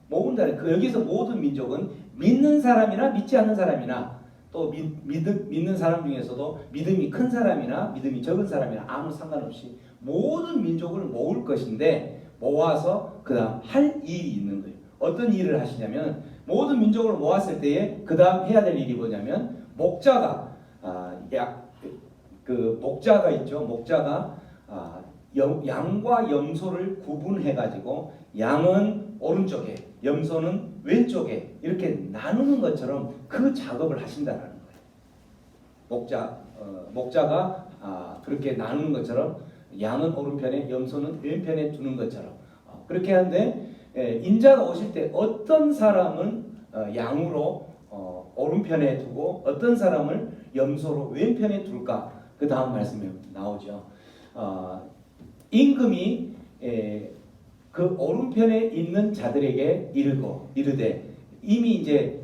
모은다는 그 여기서 모든 민족은 믿는 사람이나 믿지 않는 사람이나, 또 믿는 사람 중에서도 믿음이 큰 사람이나 믿음이 적은 사람이나 아무 상관없이 모든 민족을 모을 것인데, 모아서 그 다음 할 일이 있는 거예요. 어떤 일을 하시냐면, 모든 민족을 모았을 때에 그 다음 해야 될 일이 뭐냐면, 목자가 목자가 있죠. 목자가 양과 염소를 구분해 가지고 양은 오른쪽에, 염소는 왼쪽에 이렇게 나누는 것처럼 그 작업을 하신다는 거예요. 목자가 그렇게 나누는 것처럼 양은 오른편에, 염소는 왼편에 두는 것처럼 그렇게 하는데, 인자가 오실 때 어떤 사람은 양으로 오른편에 두고 어떤 사람을 염소로 왼편에 둘까? 그 다음 말씀에 나오죠. 임금이 그 오른편에 있는 자들에게 이르되, 이미 이제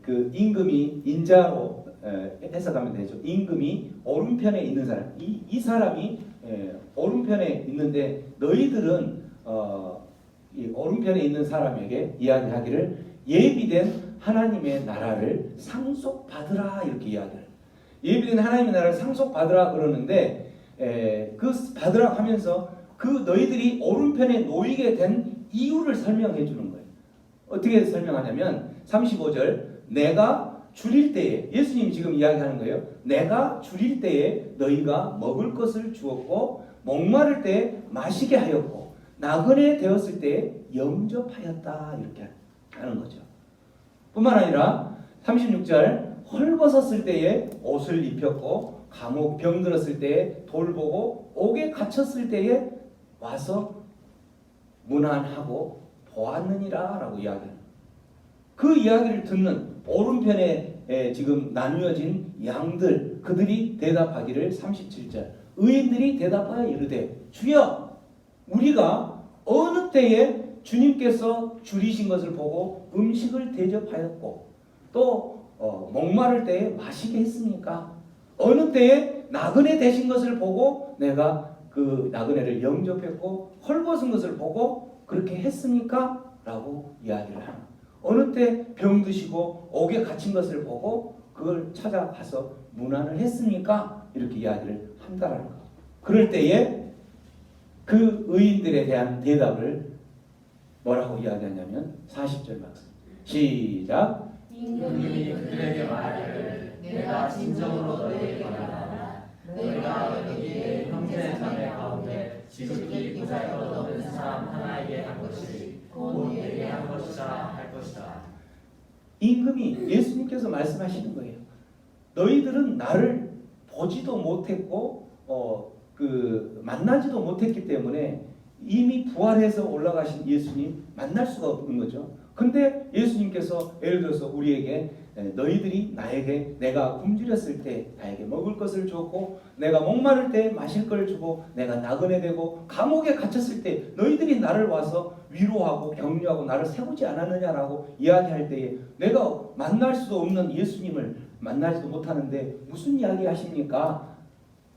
그 임금이 인자로 해석하면 되죠. 임금이 오른편에 있는 사람. 이 사람이 오른편에 있는데 너희들은 이 오른편에 있는 사람에게 이야기하기를 예비된 하나님의 나라를 상속받으라 이렇게 이야기를. 예비된 하나님의 나라를 상속받으라 그러는데 그 받으라 하면서 그 너희들이 오른편에 놓이게 된 이유를 설명해 주는 거예요. 어떻게 설명하냐면 35절 내가 줄일 때에 예수님이 지금 이야기하는 거예요. 내가 줄일 때에 너희가 먹을 것을 주었고 목마를 때에 마시게 하였고 나그네 되었을 때에 영접하였다 이렇게 하는 거죠. 뿐만 아니라 36절 헐벗었을 때에 옷을 입혔고 감옥 병들었을 때에 돌보고 옥에 갇혔을 때에 와서 문안하고 보았느니라 라고 이야기합니다. 그 이야기를 듣는 오른편에 지금 나누어진 양들 그들이 대답하기를 37절 의인들이 대답하여 이르되 주여 우리가 어느 때에 주님께서 줄이신 것을 보고 음식을 대접하였고 또 목마를 때에 마시게 했습니까? 어느 때에 나그네 되신 것을 보고 내가 그 나그네를 영접했고 헐벗은 것을 보고 그렇게 했습니까? 라고 이야기를 합니다. 어느 때 병드시고 옥에 갇힌 것을 보고 그걸 찾아가서 문안을 했습니까? 이렇게 이야기를 한다라는 거. 그럴 때에 그 의인들에 대한 대답을 뭐라고 이야기하냐면 40절 말씀. 시작. 임금이 그들에게 말하기를 내가 진정으로 너희에게 말하노라 너희가 여기에 형제 자매 가운데 지극히 보잘것 없는 사람 하나에게 한 것이 곧 내게 한 것이다 할 것이다. 임금이 예수님께서 말씀하시는 거예요. 너희들은 나를 보지도 못했고 만나지도 못했기 때문에 이미 부활해서 올라가신 예수님 만날 수가 없는 거죠. 근데 예수님께서 예를 들어서 우리에게 너희들이 나에게 내가 굶주렸을 때 나에게 먹을 것을 주었고 내가 목마를 때 마실 걸 주고 내가 나그네 되고 감옥에 갇혔을 때 너희들이 나를 와서 위로하고 격려하고 나를 세우지 않았느냐라고 이야기할 때에 내가 만날 수도 없는 예수님을 만나지도 못하는데 무슨 이야기 하십니까?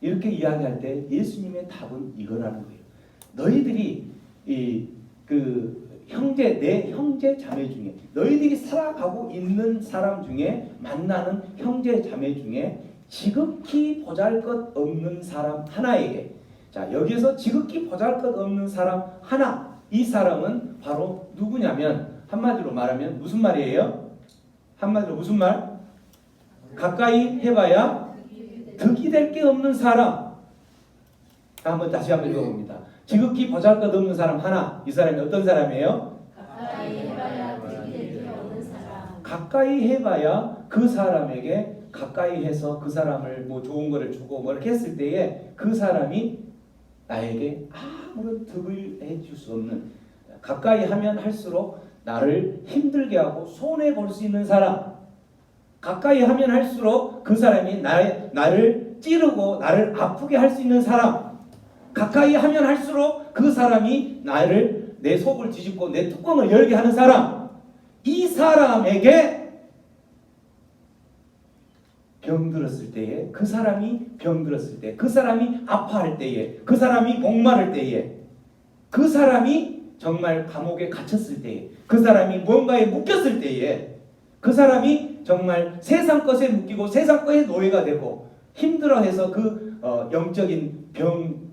이렇게 이야기할 때 예수님의 답은 이거라는 거예요. 너희들이 내 형제 자매 중에 너희들이 살아가고 있는 사람 중에 만나는 형제 자매 중에 지극히 보잘것없는 사람 하나에게 자 여기에서 지극히 보잘것없는 사람 하나 이 사람은 바로 누구냐면 한마디로 말하면 무슨 말이에요? 한마디로 무슨 말? 가까이 해봐야 득이 될 게 없는 사람. 다시 한번 읽어봅니다. 지극히 보잘것없는 사람 하나. 이 사람이 어떤 사람이에요? 가까이 해봐야 득이 될 게 없는 사람. 가까이 해봐야 그 사람에게 가까이 해서 그 사람을 뭐 좋은 거를 주고 뭐 이렇게 했을 때에 그 사람이 나에게 아무런 득을 해줄 수 없는 가까이 하면 할수록 나를 힘들게 하고 손해 볼 수 있는 사람 가까이 하면 할수록 그 사람이 나를 찌르고 나를 아프게 할 수 있는 사람 가까이 하면 할수록 그 사람이 내 속을 뒤집고 내 뚜껑을 열게 하는 사람 이 사람에게 병들었을 때에 그 사람이 병들었을 때 그 사람이 아파할 때에 그 사람이 목마를 때에 그 사람이 정말 감옥에 갇혔을 때에 그 사람이 무언가에 묶였을 때에 그 사람이 정말 세상 것에 묶이고 세상 것에 노예가 되고 힘들어해서 그 영적인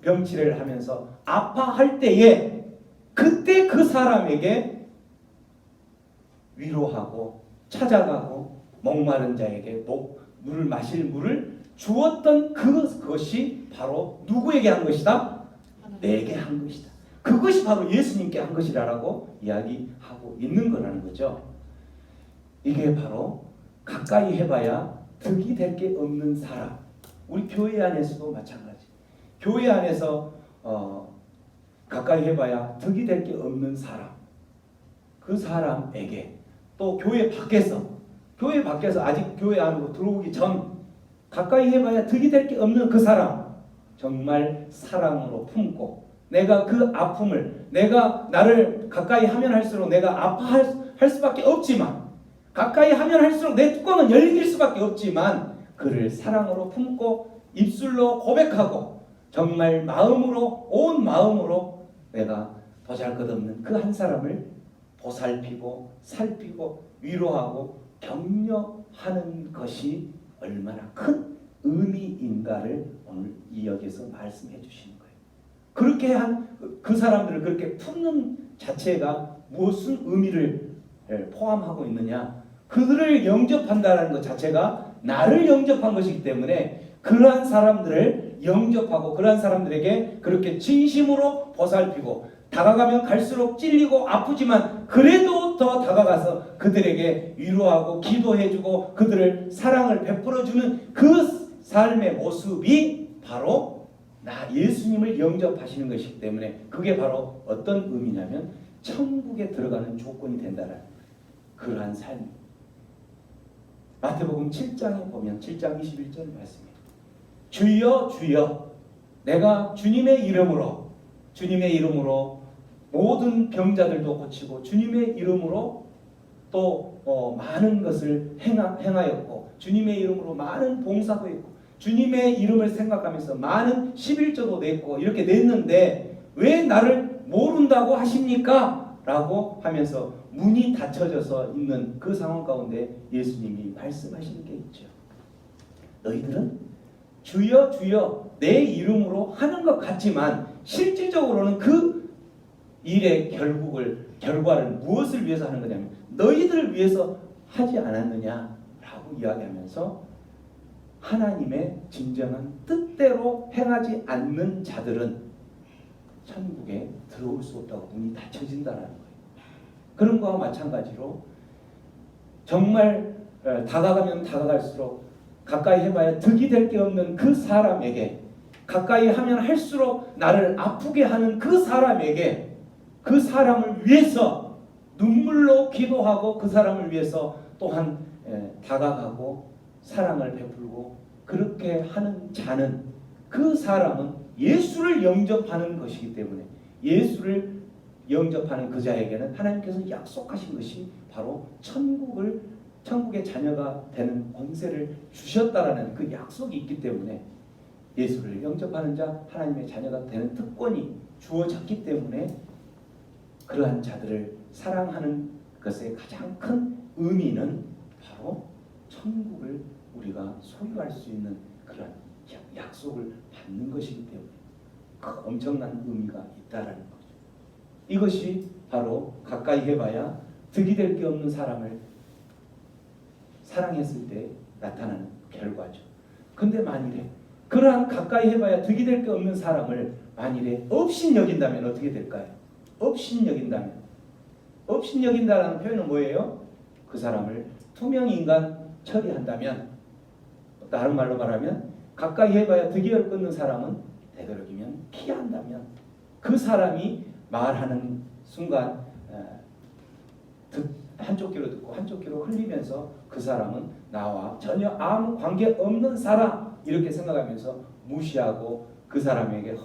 병치레를 하면서 아파할 때에 그때 그 사람에게 위로하고 찾아가고 목마른 자에게 물을 마실 물을 주었던 그것이 바로 누구에게 한 것이다? 내게 한 것이다. 그것이 바로 예수님께 한 것이라고 이야기하고 있는 거라는 거죠. 이게 바로 가까이 해봐야 득이 될 게 없는 사람. 우리 교회 안에서도 마찬가지. 교회 안에서 가까이 해봐야 득이 될 게 없는 사람. 그 사람에게 또 교회 밖에서 아직 교회 안으로 들어오기 전 가까이 해봐야 득이 될 게 없는 그 사람 정말 사랑으로 품고 내가 그 아픔을 내가 나를 가까이 하면 할수록 내가 아파할 수밖에 없지만 가까이 하면 할수록 내 뚜껑은 열릴 수밖에 없지만 그를 사랑으로 품고 입술로 고백하고 정말 마음으로 온 마음으로 내가 보잘것없는 그 한 사람을 보살피고 살피고 위로하고 격려하는 것이 얼마나 큰 의미인가를 오늘 이 여기서 말씀해 주시는 거예요. 그렇게 한 그 사람들을 그렇게 품는 자체가 무슨 의미를 포함하고 있느냐? 그들을 영접한다는 것 자체가 나를 영접한 것이기 때문에 그러한 사람들을 영접하고 그러한 사람들에게 그렇게 진심으로 보살피고 다가가면 갈수록 찔리고 아프지만 그래도 더 다가가서 그들에게 위로하고 기도해주고 그들을 사랑을 베풀어주는 그 삶의 모습이 바로 나 예수님을 영접하시는 것이기 때문에 그게 바로 어떤 의미냐면 천국에 들어가는 조건이 된다는 그러한 삶. 마태복음 7장에 보면 7장 21절 말씀이에요. 주여 주여 내가 주님의 이름으로 모든 병자들도 고치고 주님의 이름으로 또 많은 것을 행하였고 주님의 이름으로 많은 봉사도 했고 주님의 이름을 생각하면서 많은 11조도 냈고 이렇게 냈는데 왜 나를 모른다고 하십니까? 라고 하면서 문이 닫혀져서 있는 그 상황 가운데 예수님이 말씀하시는 게 있죠. 너희들은 주여 주여 내 이름으로 하는 것 같지만 실질적으로는 그 일의 결과를 무엇을 위해서 하는 거냐면 너희들을 위해서 하지 않았느냐라고 이야기하면서 하나님의 진정한 뜻대로 행하지 않는 자들은 천국에 들어올 수 없다고 문이 닫혀진다는 거예요. 그런 거와 마찬가지로 정말 다가가면 다가갈수록 가까이 해봐야 득이 될 게 없는 그 사람에게 가까이 하면 할수록 나를 아프게 하는 그 사람에게 그 사람을 위해서 눈물로 기도하고 그 사람을 위해서 또한 다가가고 사랑을 베풀고 그렇게 하는 자는 그 사람은 예수를 영접하는 것이기 때문에 예수를 영접하는 그 자에게는 하나님께서 약속하신 것이 바로 천국의 자녀가 되는 권세를 주셨다라는 그 약속이 있기 때문에 예수를 영접하는 자 하나님의 자녀가 되는 특권이 주어졌기 때문에 그러한 자들을 사랑하는 것의 가장 큰 의미는 바로 천국을 우리가 소유할 수 있는 그런 약속을 받는 것이기 때문에 그 엄청난 의미가 있다라는 거죠. 이것이 바로 가까이 해봐야 득이 될 게 없는 사람을 사랑했을 때 나타나는 결과죠. 근데 만일에 그러한 가까이 해봐야 득이 될 게 없는 사람을 만일에 업신여긴다면 어떻게 될까요? 업신여긴다는 표현은 뭐예요? 그 사람을 투명인간 처리한다면 다른 말로 말하면 가까이 해봐야 득이 될 게 없는 사람은 되도록이면 피한다면 그 사람이 말하는 순간 한쪽 귀로 듣고 한쪽 귀로 흘리면서 그 사람은 나와 전혀 아무 관계 없는 사람 이렇게 생각하면서 무시하고 그 사람에게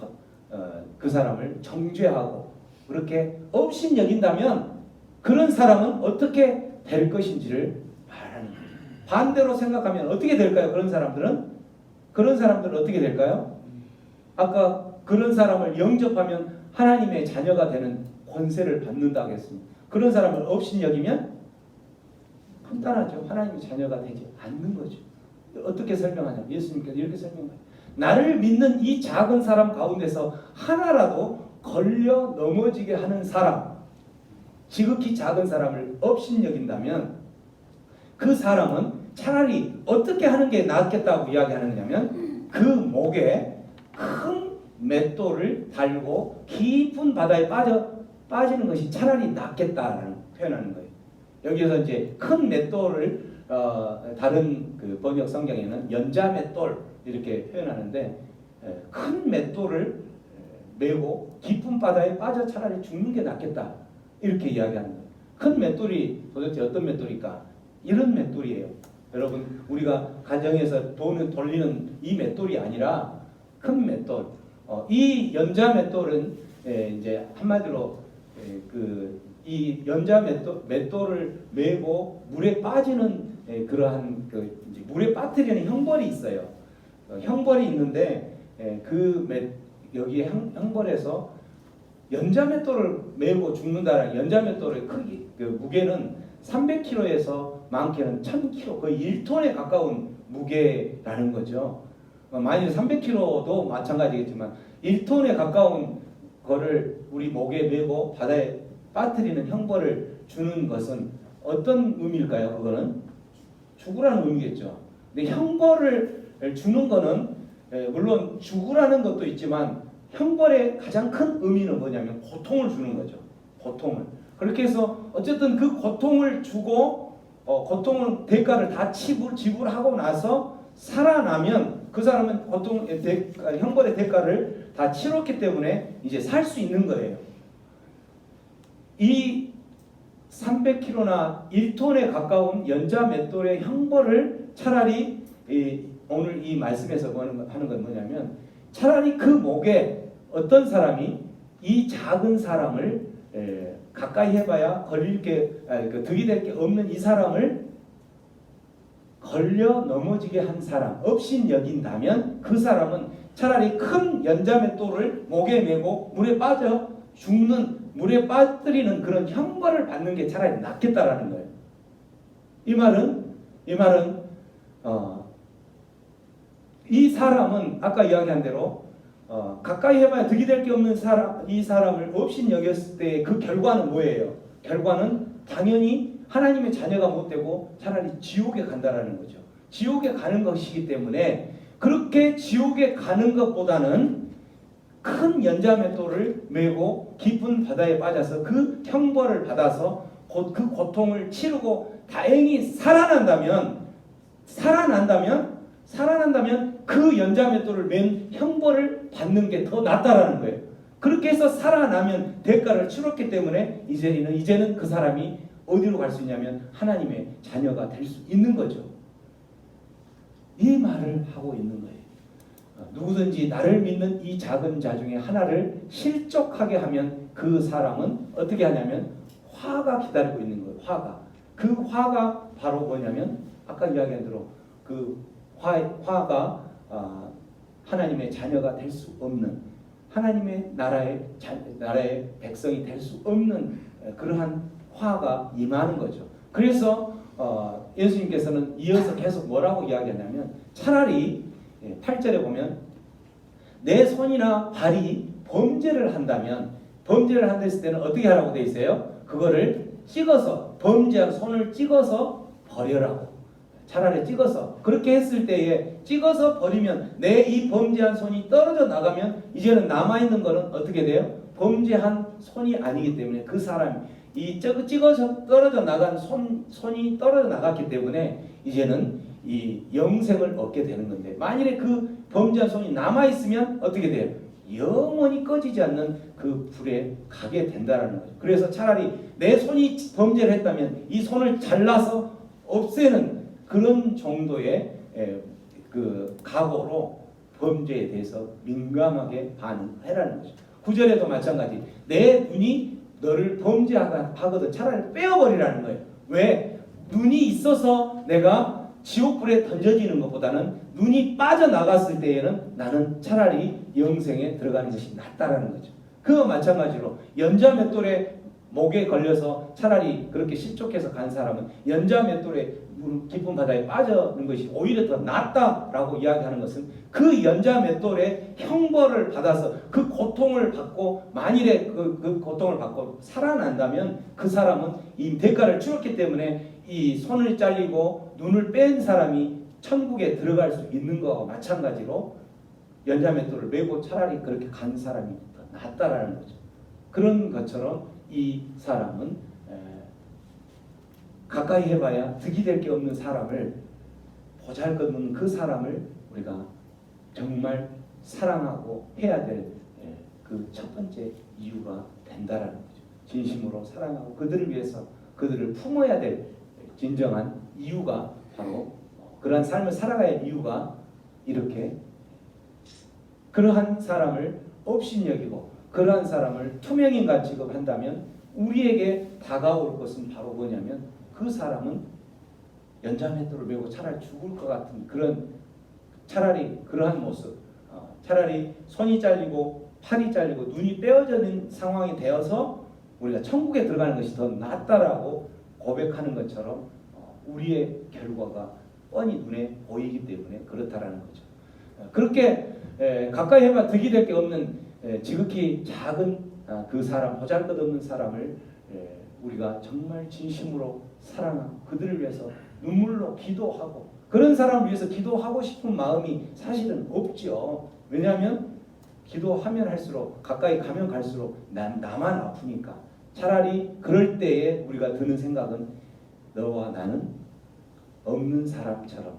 그 사람을 정죄하고 그렇게 업신여긴다면 그런 사람은 어떻게 될 것인지를 말하는 거예요. 반대로 생각하면 어떻게 될까요? 그런 사람들은 어떻게 될까요? 아까 그런 사람을 영접하면 하나님의 자녀가 되는 권세를 받는다고 했습니다. 그런 사람을 업신여기면 간단하죠. 하나님의 자녀가 되지 않는 거죠. 어떻게 설명하냐? 예수님께서 이렇게 설명해요. 나를 믿는 이 작은 사람 가운데서 하나라도 걸려 넘어지게 하는 사람, 지극히 작은 사람을 업신여긴다면 그 사람은 차라리 어떻게 하는 게 낫겠다고 이야기하느냐면 그 목에 큰 맷돌을 달고 깊은 바다에 빠지는 것이 차라리 낫겠다라는 표현하는 거예요. 여기서 이제 큰 맷돌을 다른 그 번역 성경에는 연자 맷돌 이렇게 표현하는데 큰 맷돌을 메고 깊은 바다에 빠져 차라리 죽는 게 낫겠다 이렇게 이야기하는 거예요. 큰 맷돌이 도대체 어떤 맷돌일까? 이런 맷돌이에요. 여러분 우리가 가정에서 돈을 돌리는 이 맷돌이 아니라 큰 맷돌. 이 연자 맷돌은 이제 한마디로 이 연자 맷돌을 메고 물에 빠지는 그러한 그 이제 물에 빠뜨리는 형벌이 있어요. 형벌이 있는데 여기 형벌에서 연자맷돌을 메고 죽는다는 연자맷돌의 크기 그 무게는 300kg에서 많게는 1000kg 거의 1톤에 가까운 무게라는 거죠. 만일 300kg도 마찬가지겠지만 1톤에 가까운 거를 우리 목에 메고 바다에 빠뜨리는 형벌을 주는 것은 어떤 의미일까요? 그거는 죽으라는 의미겠죠. 근데 형벌을 주는 거는 물론 죽으라는 것도 있지만 형벌의 가장 큰 의미는 뭐냐면 고통을 주는 거죠. 고통을. 그렇게 해서 어쨌든 그 고통을 주고 고통을 대가를 다 지불하고 나서 살아나면 그 사람은 형벌의 대가를 다 치렀기 때문에 이제 살 수 있는 거예요. 이 300kg나 1톤에 가까운 연자맷돌의 형벌을 차라리 오늘 이 말씀에서 하는 건 뭐냐면 차라리 그 목에 어떤 사람이 이 작은 사람을 가까이 해봐야 득이 될 게 없는 이 사람을 걸려 넘어지게 한 사람 업신 여긴다면 그 사람은 차라리 큰 연자맷돌을 목에 메고 물에 빠져 죽는 물에 빠뜨리는 그런 형벌을 받는 게 차라리 낫겠다라는 거예요. 이 말은 이 사람은 아까 이야기한 대로 가까이 해봐야 득이 될 게 없는 이 사람을 업신 여겼을 때 그 결과는 뭐예요? 결과는 당연히 하나님의 자녀가 못 되고 차라리 지옥에 간다라는 거죠. 지옥에 가는 것이기 때문에 그렇게 지옥에 가는 것보다는 큰 연자맷돌을 메고 깊은 바다에 빠져서 그 형벌을 받아서 그 고통을 치르고 다행히 살아난다면 그 연자맷돌을 맨 형벌을 받는 게 더 낫다라는 거예요. 그렇게 해서 살아나면 대가를 치렀기 때문에 이제는 그 사람이 어디로 갈 수 있냐면 하나님의 자녀가 될 수 있는 거죠. 이 말을 하고 있는 거예요. 누구든지 나를 믿는 이 작은 자 중에 하나를 실족하게 하면 그 사람은 어떻게 하냐면 화가 기다리고 있는 거예요. 그 화가 바로 뭐냐면 아까 이야기한 대로 그 화가 하나님의 자녀가 될 수 없는 하나님의 나라의 백성이 될 수 없는 그러한 화가 임하는 거죠. 그래서 예수님께서는 이어서 계속 뭐라고 이야기하냐면 차라리 8절에 보면 내 손이나 발이 범죄를 한다면 범죄를 한댔을 때는 어떻게 하라고 되어 있어요? 그거를 찍어서 범죄한 손을 찍어서 버려라고. 차라리 찍어서 그렇게 했을 때에 찍어서 버리면 내 이 범죄한 손이 떨어져 나가면 이제는 남아있는 거는 어떻게 돼요? 범죄한 손이 아니기 때문에 그 사람이 이 찍어서 떨어져 나간 손이 떨어져 나갔기 때문에 이제는 이 영생을 얻게 되는 건데 만일에 그 범죄한 손이 남아있으면 어떻게 돼요? 영원히 꺼지지 않는 그 불에 가게 된다는 거죠. 그래서 차라리 내 손이 범죄를 했다면 이 손을 잘라서 없애는 그런 정도의 그 각오로 범죄에 대해서 민감하게 반응해라는 거죠. 9절에도 마찬가지. 내 눈이 너를 범죄하거든 차라리 빼어버리라는 거예요. 왜? 눈이 있어서 내가 지옥불에 던져지는 것보다는 눈이 빠져나갔을 때에는 나는 차라리 영생에 들어가는 것이 낫다라는 거죠. 그와 마찬가지로 연자맷돌에 목에 걸려서 차라리 그렇게 실족해서 간 사람은 연자맷돌에 깊은 바다에 빠져는 것이 오히려 더 낫다라고 이야기하는 것은 그 연자맷돌의 형벌을 받아서 그 고통을 받고 만일에 그 고통을 받고 살아난다면 그 사람은 이 대가를 치렀기 때문에 이 손을 잘리고 눈을 뺀 사람이 천국에 들어갈 수 있는 것과 마찬가지로 연자맷돌을 메고 차라리 그렇게 간 사람이 더 낫다라는 거죠. 그런 것처럼 이 사람은 가까이 해봐야 득이 될 게 없는 사람을 보잘것없는 그 사람을 우리가 정말 사랑하고 해야 될 그 첫 번째 이유가 된다라는 거죠. 진심으로 사랑하고 그들을 위해서 그들을 품어야 될 진정한 이유가 바로 그러한 삶을 살아가야 할 이유가 이렇게 그러한 사람을 업신여기고 그러한 사람을 투명인간 취급한다면 우리에게 다가올 것은 바로 뭐냐면 그 사람은 연자맷돌을 메고 차라리 죽을 것 같은 그런 차라리 그러한 모습, 차라리 손이 잘리고 팔이 잘리고 눈이 빼어지는 상황이 되어서 우리가 천국에 들어가는 것이 더 낫다라고 고백하는 것처럼 우리의 결과가 뻔히 눈에 보이기 때문에 그렇다라는 거죠. 그렇게 가까이 해봐 득이 될 게 없는 지극히 작은 그 사람, 보잘것없는 사람을 우리가 정말 진심으로 사랑하고 그들을 위해서 눈물로 기도하고 그런 사람을 위해서 기도하고 싶은 마음이 사실은 없죠. 왜냐하면 기도하면 할수록 가까이 가면 갈수록 나만 아프니까. 차라리 그럴 때에 우리가 드는 생각은 너와 나는 없는 사람처럼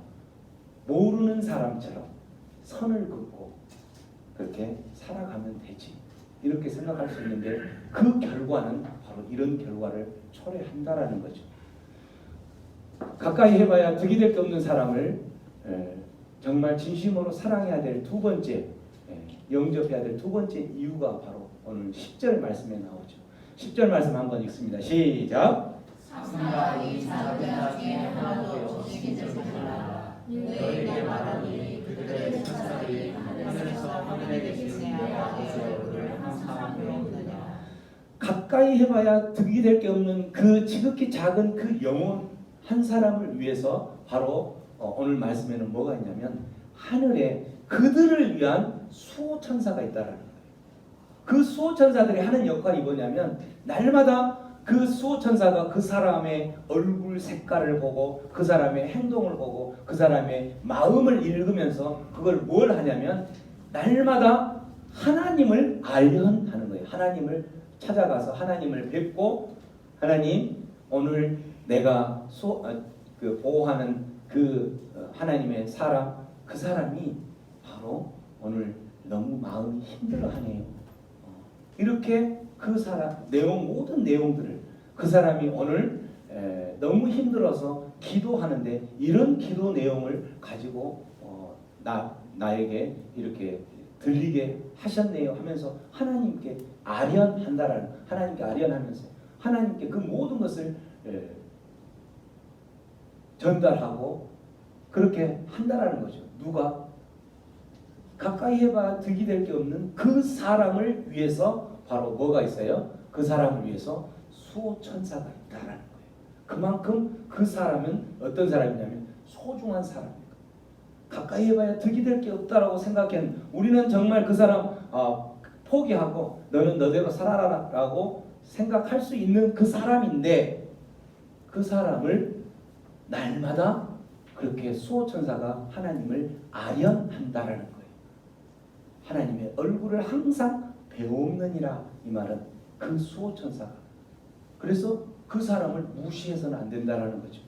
모르는 사람처럼 선을 긋고 그렇게 살아가면 되지 이렇게 생각할 수 있는데 그 결과는 바로 이런 결과를 초래한다라는 거죠. 가까이 해봐야 득이 될 게 없는 사람을 정말 진심으로 사랑해야 될 두 번째 영접해야 될 두 번째 이유가 바로 오늘 10절 말씀에 나오죠. 10절 말씀 한번 읽습니다. 시작. 삼가이 작은 중에 하나도 없으신 줄 몰라. 너희에게 말하니 그들의 천사들이 하늘에서 하늘에 계신 내 아버지의 얼굴을 항상 배우느냐. 가까이 해봐야 득이 될 게 없는 그 지극히 작은 그 영혼 한 사람을 위해서 바로 오늘 말씀에는 뭐가 있냐면 하늘에 그들을 위한 수호천사가 있다라는 거예요. 그 수호천사들이 하는 역할이 뭐냐면 날마다 그 수호천사가 그 사람의 얼굴 색깔을 보고 그 사람의 행동을 보고 그 사람의 마음을 읽으면서 그걸 뭘 하냐면 날마다 하나님을 알려하는 거예요. 하나님을 찾아가서 하나님을 뵙고 하나님 오늘 내가 보호하는 그 하나님의 사람 그 사람이 바로 오늘 너무 마음이 힘들어하네요. 이렇게 그 사람 모든 내용들을 그 사람이 오늘 너무 힘들어서 기도하는데 이런 기도 내용을 가지고 나에게 이렇게 들리게 하셨네요 하면서 하나님께 아련한다라는 하나님께 아련하면서 하나님께 그 모든 것을 전달하고 그렇게 한다라는 거죠. 누가 가까이 해봐 득이 될 게 없는 그 사람을 위해서 바로 뭐가 있어요? 그 사람을 위해서 수호천사가 있다라는 거예요. 그만큼 그 사람은 어떤 사람이냐면 소중한 사람입니다. 가까이 해봐야 득이 될 게 없다라고 생각한 우리는 정말 그 사람 포기하고 너는 너대로 살아라 라고 생각할 수 있는 그 사람인데 그 사람을 날마다 그렇게 수호천사가 하나님을 아련한다라는 거예요. 하나님의 얼굴을 항상 배움느니라 이 말은 그 수호천사가 그래서 그 사람을 무시해서는 안 된다라는 거죠.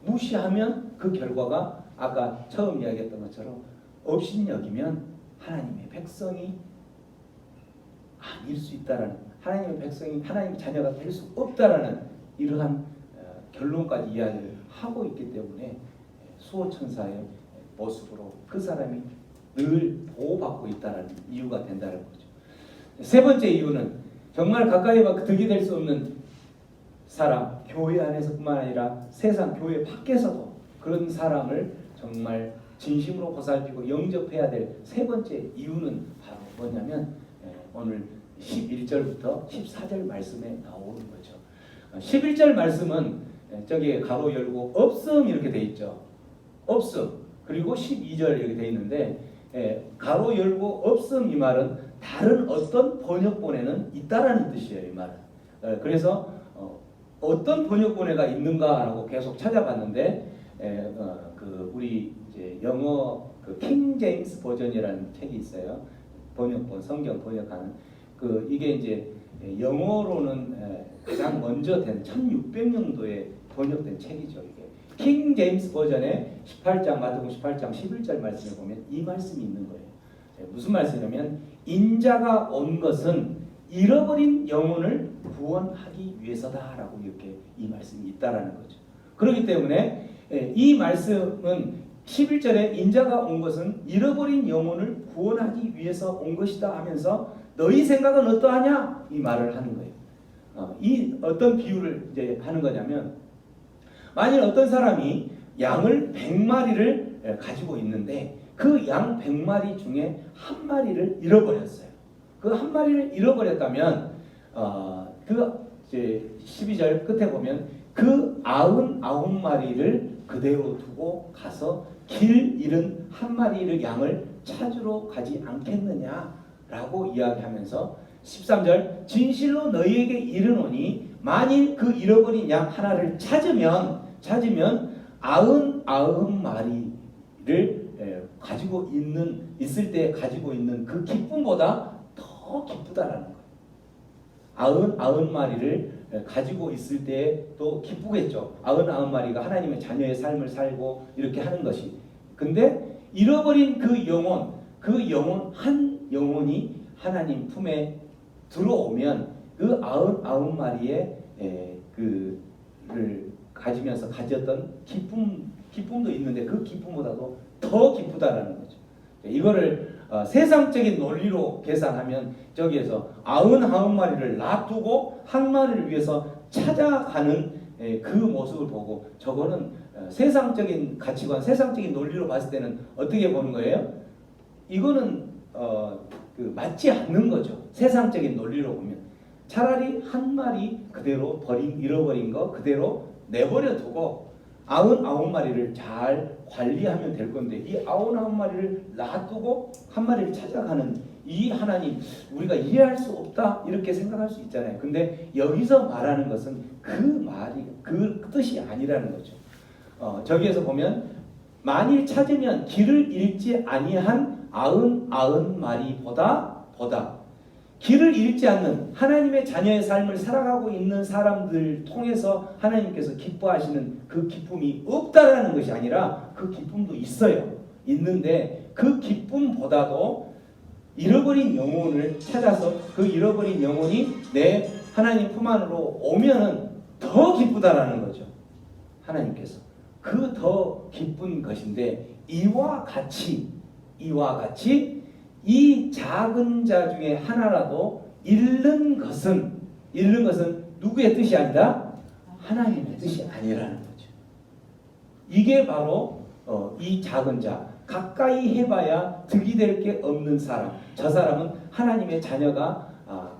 무시하면 그 결과가 아까 처음 이야기했던 것처럼 업신여기면 하나님의 백성이 아닐 수 있다라는 하나님의 백성이 하나님의 자녀가 될 수 없다라는 이러한 결론까지 이야기를 하고 있기 때문에 수호천사의 모습으로 그 사람이 늘 보호받고 있다는 이유가 된다는 거죠. 세 번째 이유는 정말 가까이 득이 될 수 없는 사람, 교회 안에서뿐만 아니라 세상 교회 밖에서도 그런 사람을 정말 진심으로 보살피고 영접해야 될 세 번째 이유는 바로 뭐냐면 오늘 11절부터 14절 말씀에 나오는 거죠. 11절 말씀은 저기 가로 열고 없음 이렇게 돼 있죠. 없음 그리고 12절 이렇게 돼 있는데 가로 열고 없음 이 말은 다른 어떤 번역본에는 있다라는 뜻이에요. 이 말은. 그래서 어떤 번역본에가 있는가라고 계속 찾아봤는데 그 우리 이제 영어 그 킹 제임스 버전이라는 책이 있어요. 번역본 성경 번역하는 그 이게 이제 영어로는 가장 먼저 된 1600년도에 번역된 책이죠. 이게 킹 제임스 버전의 18장 마태복음 18장 11절 말씀을 보면 이 말씀이 있는 거예요. 무슨 말씀이냐면 인자가 온 것은 잃어버린 영혼을 구원하기 위해서다라고 이렇게 이 말씀이 있다라는 거죠. 그렇기 때문에 이 말씀은 11절에 인자가 온 것은 잃어버린 영혼을 구원하기 위해서 온 것이다 하면서 너희 생각은 어떠하냐 이 말을 하는 거예요. 이 어떤 비유를 이제 하는 거냐면 만일 어떤 사람이 양을 100마리를 가지고 있는데 그 양 100마리 중에 한 마리를 잃어버렸어요. 그 한 마리를 잃어버렸다면 그 이제 12절 끝에 보면 그 99마리를 그대로 두고 가서 길 잃은 한 마리를 양을 찾으러 가지 않겠느냐라고 이야기하면서 13절 진실로 너희에게 이르노니 만일 그 잃어버린 양 하나를 찾으면 99마리를 가지고 있을 때 가지고 있는 그 기쁨보다 더 기쁘다라는 거예요. 99마리를 가지고 있을 때도 기쁘겠죠. 99마리가 하나님의 자녀의 삶을 살고 이렇게 하는 것이. 근데 잃어버린 그 영혼 한 영혼이 하나님 품에 들어오면 그 99마리의 그를 가지면서 가졌던 기쁨도 있는데 그 기쁨보다도 더 기쁘다라는 거죠. 이거를 세상적인 논리로 계산하면 저기에서 99마리를 놔두고 한 마리를 위해서 찾아가는 그 모습을 보고 저거는 세상적인 가치관, 세상적인 논리로 봤을 때는 어떻게 보는 거예요? 이거는 맞지 않는 거죠. 세상적인 논리로 보면 차라리 한 마리 그대로 잃어버린 거 그대로 내버려 두고 99마리를 잘 관리하면 될 건데 이 99마리를 놔두고 한 마리를 찾아가는 이 하나님 우리가 이해할 수 없다 이렇게 생각할 수 있잖아요. 근데 여기서 말하는 것은 그 뜻이 아니라는 거죠. 저기에서 보면 만일 찾으면 길을 잃지 아니한 99마리보다 길을 잃지 않는 하나님의 자녀의 삶을 살아가고 있는 사람들 통해서 하나님께서 기뻐하시는 그 기쁨이 없다라는 것이 아니라 그 기쁨도 있어요. 있는데 그 기쁨보다도 잃어버린 영혼을 찾아서 그 잃어버린 영혼이 내 하나님 품 안으로 오면은 더 기쁘다라는 거죠. 하나님께서 그 더 기쁜 것인데 이와 같이 이 작은 자 중에 하나라도 잃는 것은 누구의 뜻이 아니라 하나님의 뜻이 아니라는 거죠. 이게 바로 이 작은 자, 가까이 해봐야 득이 될 게 없는 사람, 저 사람은 하나님의 자녀가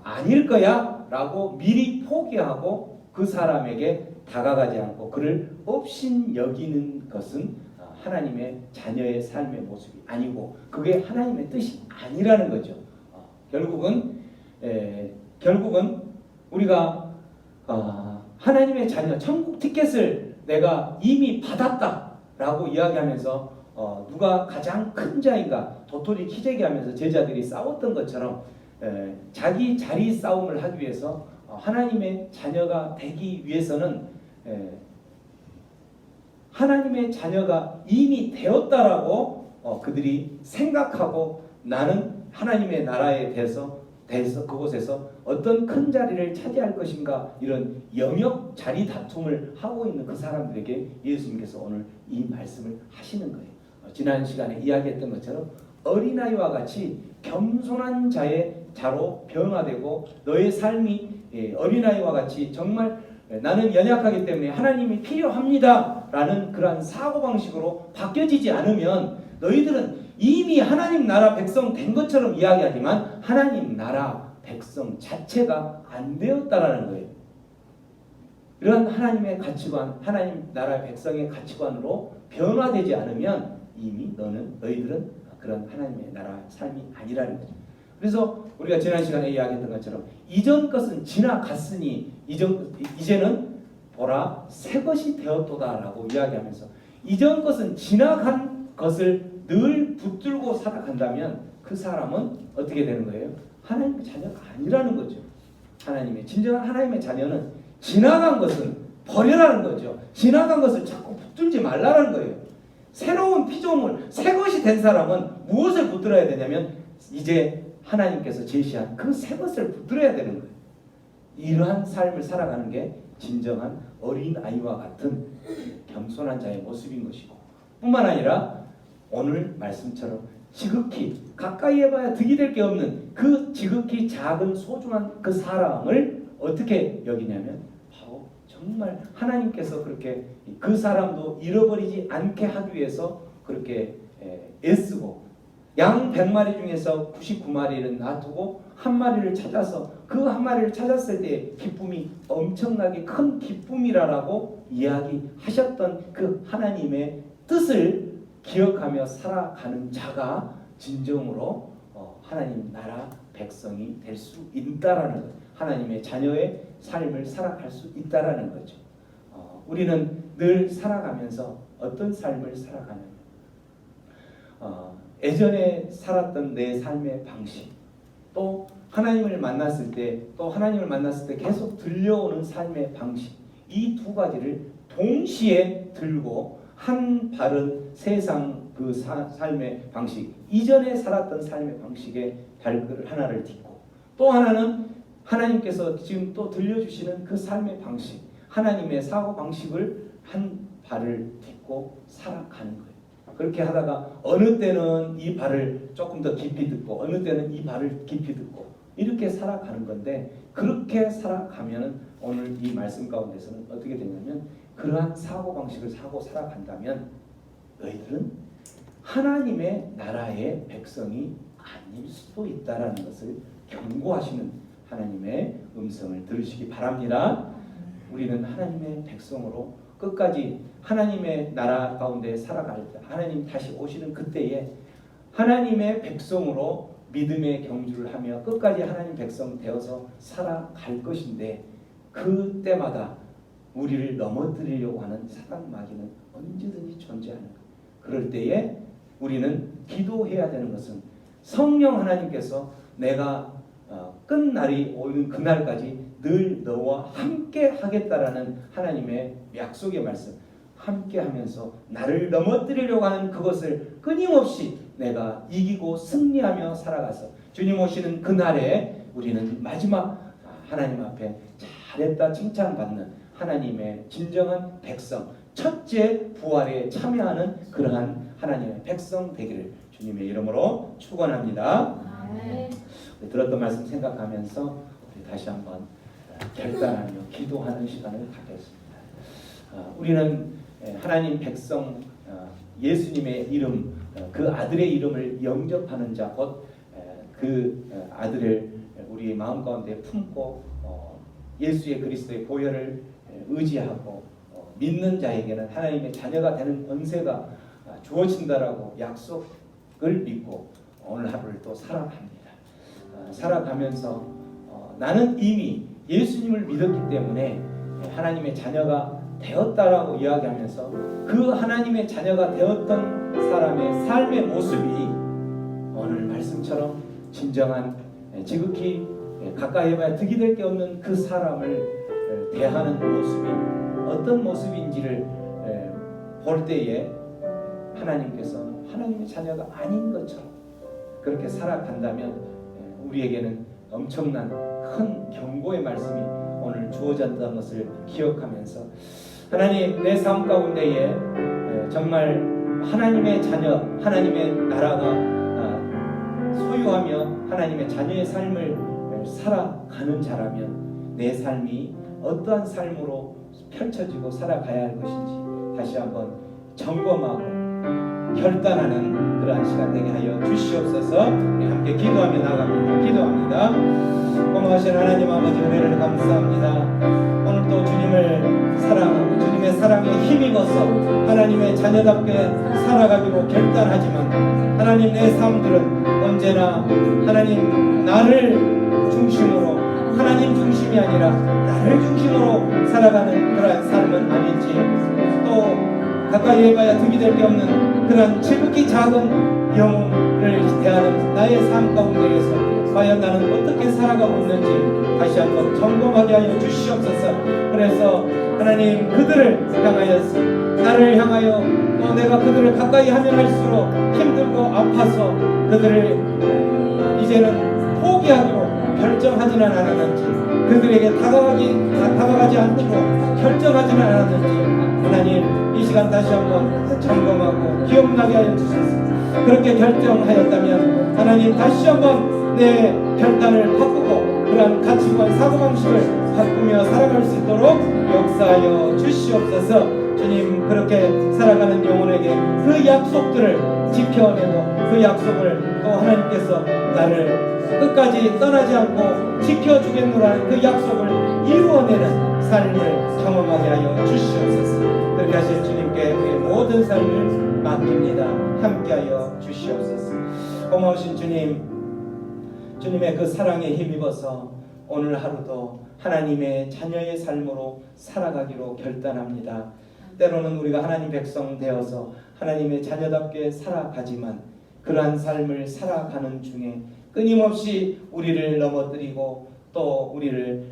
아닐 거야 라고 미리 포기하고 그 사람에게 다가가지 않고 그를 업신 여기는 것은 하나님의 자녀의 삶의 모습이 아니고 그게 하나님의 뜻이 아니라는 거죠. 결국은 우리가 하나님의 자녀 천국 티켓을 내가 이미 받았다라고 이야기하면서 누가 가장 큰 자인가 도토리 키재기 하면서 제자들이 싸웠던 것처럼 자기 자리 싸움을 하기 위해서 하나님의 자녀가 되기 위해서는 하나님의 자녀가 이미 되었다라고 그들이 생각하고 나는 하나님의 나라에 대해서 그곳에서 어떤 큰 자리를 차지할 것인가 이런 영역 자리 다툼을 하고 있는 그 사람들에게 예수님께서 오늘 이 말씀을 하시는 거예요. 지난 시간에 이야기했던 것처럼 어린아이와 같이 겸손한 자로 변화되고 너의 삶이 어린아이와 같이 정말 나는 연약하기 때문에 하나님이 필요합니다 라는 그러한 사고방식으로 바뀌어지지 않으면 너희들은 이미 하나님 나라 백성 된 것처럼 이야기하지만 하나님 나라 백성 자체가 안 되었다라는 거예요. 이런 하나님의 가치관, 하나님 나라 백성의 가치관으로 변화되지 않으면 이미 너희들은 그런 하나님의 나라 삶이 아니라는 거죠. 그래서 우리가 지난 시간에 이야기했던 것처럼 이전 것은 지나갔으니 이제는 보라 새 것이 되었도다라고 이야기하면서 이전 것은 지나간 것을 늘 붙들고 살아간다면 그 사람은 어떻게 되는 거예요? 하나님의 자녀가 아니라는 거죠. 진정한 하나님의 자녀는 지나간 것은 버려라는 거죠. 지나간 것을 자꾸 붙들지 말라는 거예요. 새로운 피조물, 새 것이 된 사람은 무엇을 붙들어야 되냐면 이제 하나님께서 제시한 그 새 것을 붙들어야 되는 거예요. 이러한 삶을 살아가는 게 진정한 어린아이와 같은 겸손한 자의 모습인 것이고 뿐만 아니라 오늘 말씀처럼 지극히 가까이 해봐야 득이 될 게 없는 그 지극히 작은 소중한 그 사람을 어떻게 여기냐면 바로 정말 하나님께서 그렇게 그 사람도 잃어버리지 않게 하기 위해서 그렇게 애쓰고 양 100마리 중에서 99마리를 놔두고 한 마리를 찾아서 그 한 마리를 찾았을 때 기쁨이 엄청나게 큰 기쁨이라고 이야기하셨던 그 하나님의 뜻을 기억하며 살아가는 자가 진정으로 하나님 나라 백성이 될 수 있다라는 것, 하나님의 자녀의 삶을 살아갈 수 있다라는 거죠. 우리는 늘 살아가면서 어떤 삶을 살아가느냐, 예전에 살았던 내 삶의 방식, 또 하나님을 만났을 때 계속 들려오는 삶의 방식, 이 두 가지를 동시에 들고 한 발은 세상 그 삶의 방식, 이전에 살았던 삶의 방식에 발걸음 하나를 딛고, 또 하나는 하나님께서 지금 또 들려주시는 그 삶의 방식, 하나님의 사고 방식을 한 발을 딛고 살아가는 거예요. 그렇게 하다가 어느 때는 이 발을 조금 더 깊이 듣고 어느 때는 이 발을 깊이 듣고 이렇게 살아가는 건데, 그렇게 살아가면 오늘 이 말씀 가운데서는 어떻게 되냐면, 그러한 사고방식을 사고 살아간다면 너희들은 하나님의 나라의 백성이 아닐 수도 있다는 것을 경고하시는 하나님의 음성을 들으시기 바랍니다. 우리는 하나님의 백성으로 끝까지 하나님의 나라 가운데 살아갈 때, 하나님 다시 오시는 그때에 하나님의 백성으로 믿음의 경주를 하며 끝까지 하나님 백성 되어서 살아갈 것인데, 그때마다 우리를 넘어뜨리려고 하는 사단 마귀는 언제든지 존재하는 것. 그럴 때에 우리는 기도해야 되는 것은 성령 하나님께서 내가 끝날이 오는 그날까지 늘 너와 함께 하겠다라는 하나님의 약속의 말씀, 함께 하면서 나를 넘어뜨리려고 하는 그것을 끊임없이 내가 이기고 승리하며 살아가서 주님 오시는 그날에 우리는 마지막 하나님 앞에 잘했다 칭찬받는 하나님의 진정한 백성, 첫째 부활에 참여하는 그러한 하나님의 백성 되기를 주님의 이름으로 축원합니다. 들었던 말씀 생각하면서 우리 다시 한번 결단하며 기도하는 시간을 갖겠습니다. 우리는 하나님 백성, 예수님의 이름, 그 아들의 이름을 영접하는 자, 곧 그 아들을 우리 마음 가운데 품고 예수의 그리스도의 보혈을 의지하고 믿는 자에게는 하나님의 자녀가 되는 권세가 주어진다라고 약속을 믿고 오늘 하루를 또 살아갑니다. 살아가면서 나는 이미 예수님을 믿었기 때문에 하나님의 자녀가 되었다라고 이야기하면서 그 하나님의 자녀가 되었던 사람의 삶의 모습이 오늘 말씀처럼 진정한 지극히 가까이 해봐야 득이 될 게 없는 그 사람을 대하는 모습이 어떤 모습인지를 볼 때에 하나님께서 하나님의 자녀가 아닌 것처럼 그렇게 살아간다면 우리에게는 엄청난 큰 경고의 말씀이 오늘 주어진다는 것을 기억하면서, 하나님 내 삶 가운데에 정말 하나님의 자녀, 하나님의 나라가 소유하며 하나님의 자녀의 삶을 살아가는 자라면 내 삶이 어떠한 삶으로 펼쳐지고 살아가야 할 것인지 다시 한번 점검하고 결단하는 그러한 시간 되게 하여 주시옵소서. 우리 함께 기도하며 나갑니다. 기도합니다. 고마우신 하나님 아버지, 은혜를 감사합니다. 오늘 또 주님을 사랑하고 주님의 사랑에 힘입어서 하나님의 자녀답게 살아가기로 결단하지만, 하나님 내 삶들은 언제나 하나님 나를 중심으로, 하나님 중심이 아니라 나를 중심으로 살아가는 그러한 삶은 아닌지, 또 가까이 해봐야 득이 될 게 없는 그런 지극히 작은 영혼을 대하는 나의 삶 가운데에서 과연 나는 어떻게 살아가고 있는지 다시 한번 점검하게 하여 주시옵소서. 그래서 하나님 그들을 향하여서, 나를 향하여, 또 내가 그들을 가까이 하면 할수록 힘들고 아파서 그들을 이제는 포기하기로 결정하지는 않았는지, 그들에게 다가가지 않기로 결정하지는 않았는지 하나님 이 시간 다시 한번 점검하고 기억나게 하여 주소서. 그렇게 결정하였다면 하나님 다시 한번 내 결단을 바꾸고 그러한 가치관, 사고방식을 바꾸며 살아갈 수 있도록 역사하여 주시옵소서. 주님, 그렇게 살아가는 영혼에게 그 약속들을 지켜내고 그 약속을 또 하나님께서 나를 끝까지 떠나지 않고 지켜주겠노라는 그 약속을 이루어내는 삶을 경험하게 하여 주시옵소서. 그렇게 하실 주님께 우리의 모든 삶을 맡깁니다. 함께하여 주시옵소서. 고마우신 주님, 주님의 그 사랑에 힘입어서 오늘 하루도 하나님의 자녀의 삶으로 살아가기로 결단합니다. 때로는 우리가 하나님 백성 되어서 하나님의 자녀답게 살아가지만 그러한 삶을 살아가는 중에 끊임없이 우리를 넘어뜨리고 또 우리를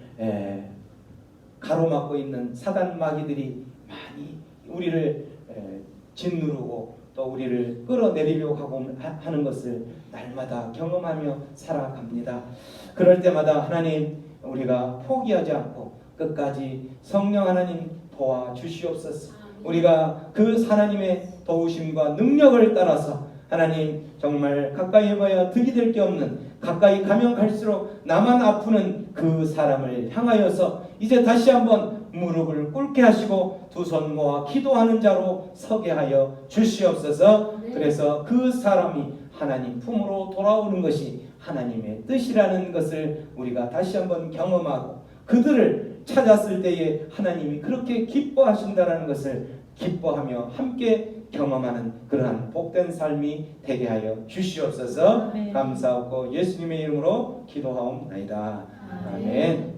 가로막고 있는 사단 마귀들이 많이 우리를 짓누르고 또 우리를 끌어내리려고 하는 것을 날마다 경험하며 살아갑니다. 그럴 때마다 하나님, 우리가 포기하지 않고 끝까지 성령 하나님 도와주시옵소서. 우리가 그 하나님의 도우심과 능력을 따라서 하나님, 정말 가까이 해봐야 득이 될 게 없는, 가까이 가면 갈수록 나만 아프는 그 사람을 향하여서 이제 다시 한번 무릎을 꿇게 하시고 두 손 모아 기도하는 자로 서게 하여 주시옵소서. 그래서 그 사람이 하나님 품으로 돌아오는 것이 하나님의 뜻이라는 것을 우리가 다시 한번 경험하고, 그들을 찾았을 때에 하나님이 그렇게 기뻐하신다는 것을 기뻐하며 함께 경험하는 그러한 복된 삶이 되게 하여 주시옵소서. 감사하고 예수님의 이름으로 기도하옵나이다. 아멘.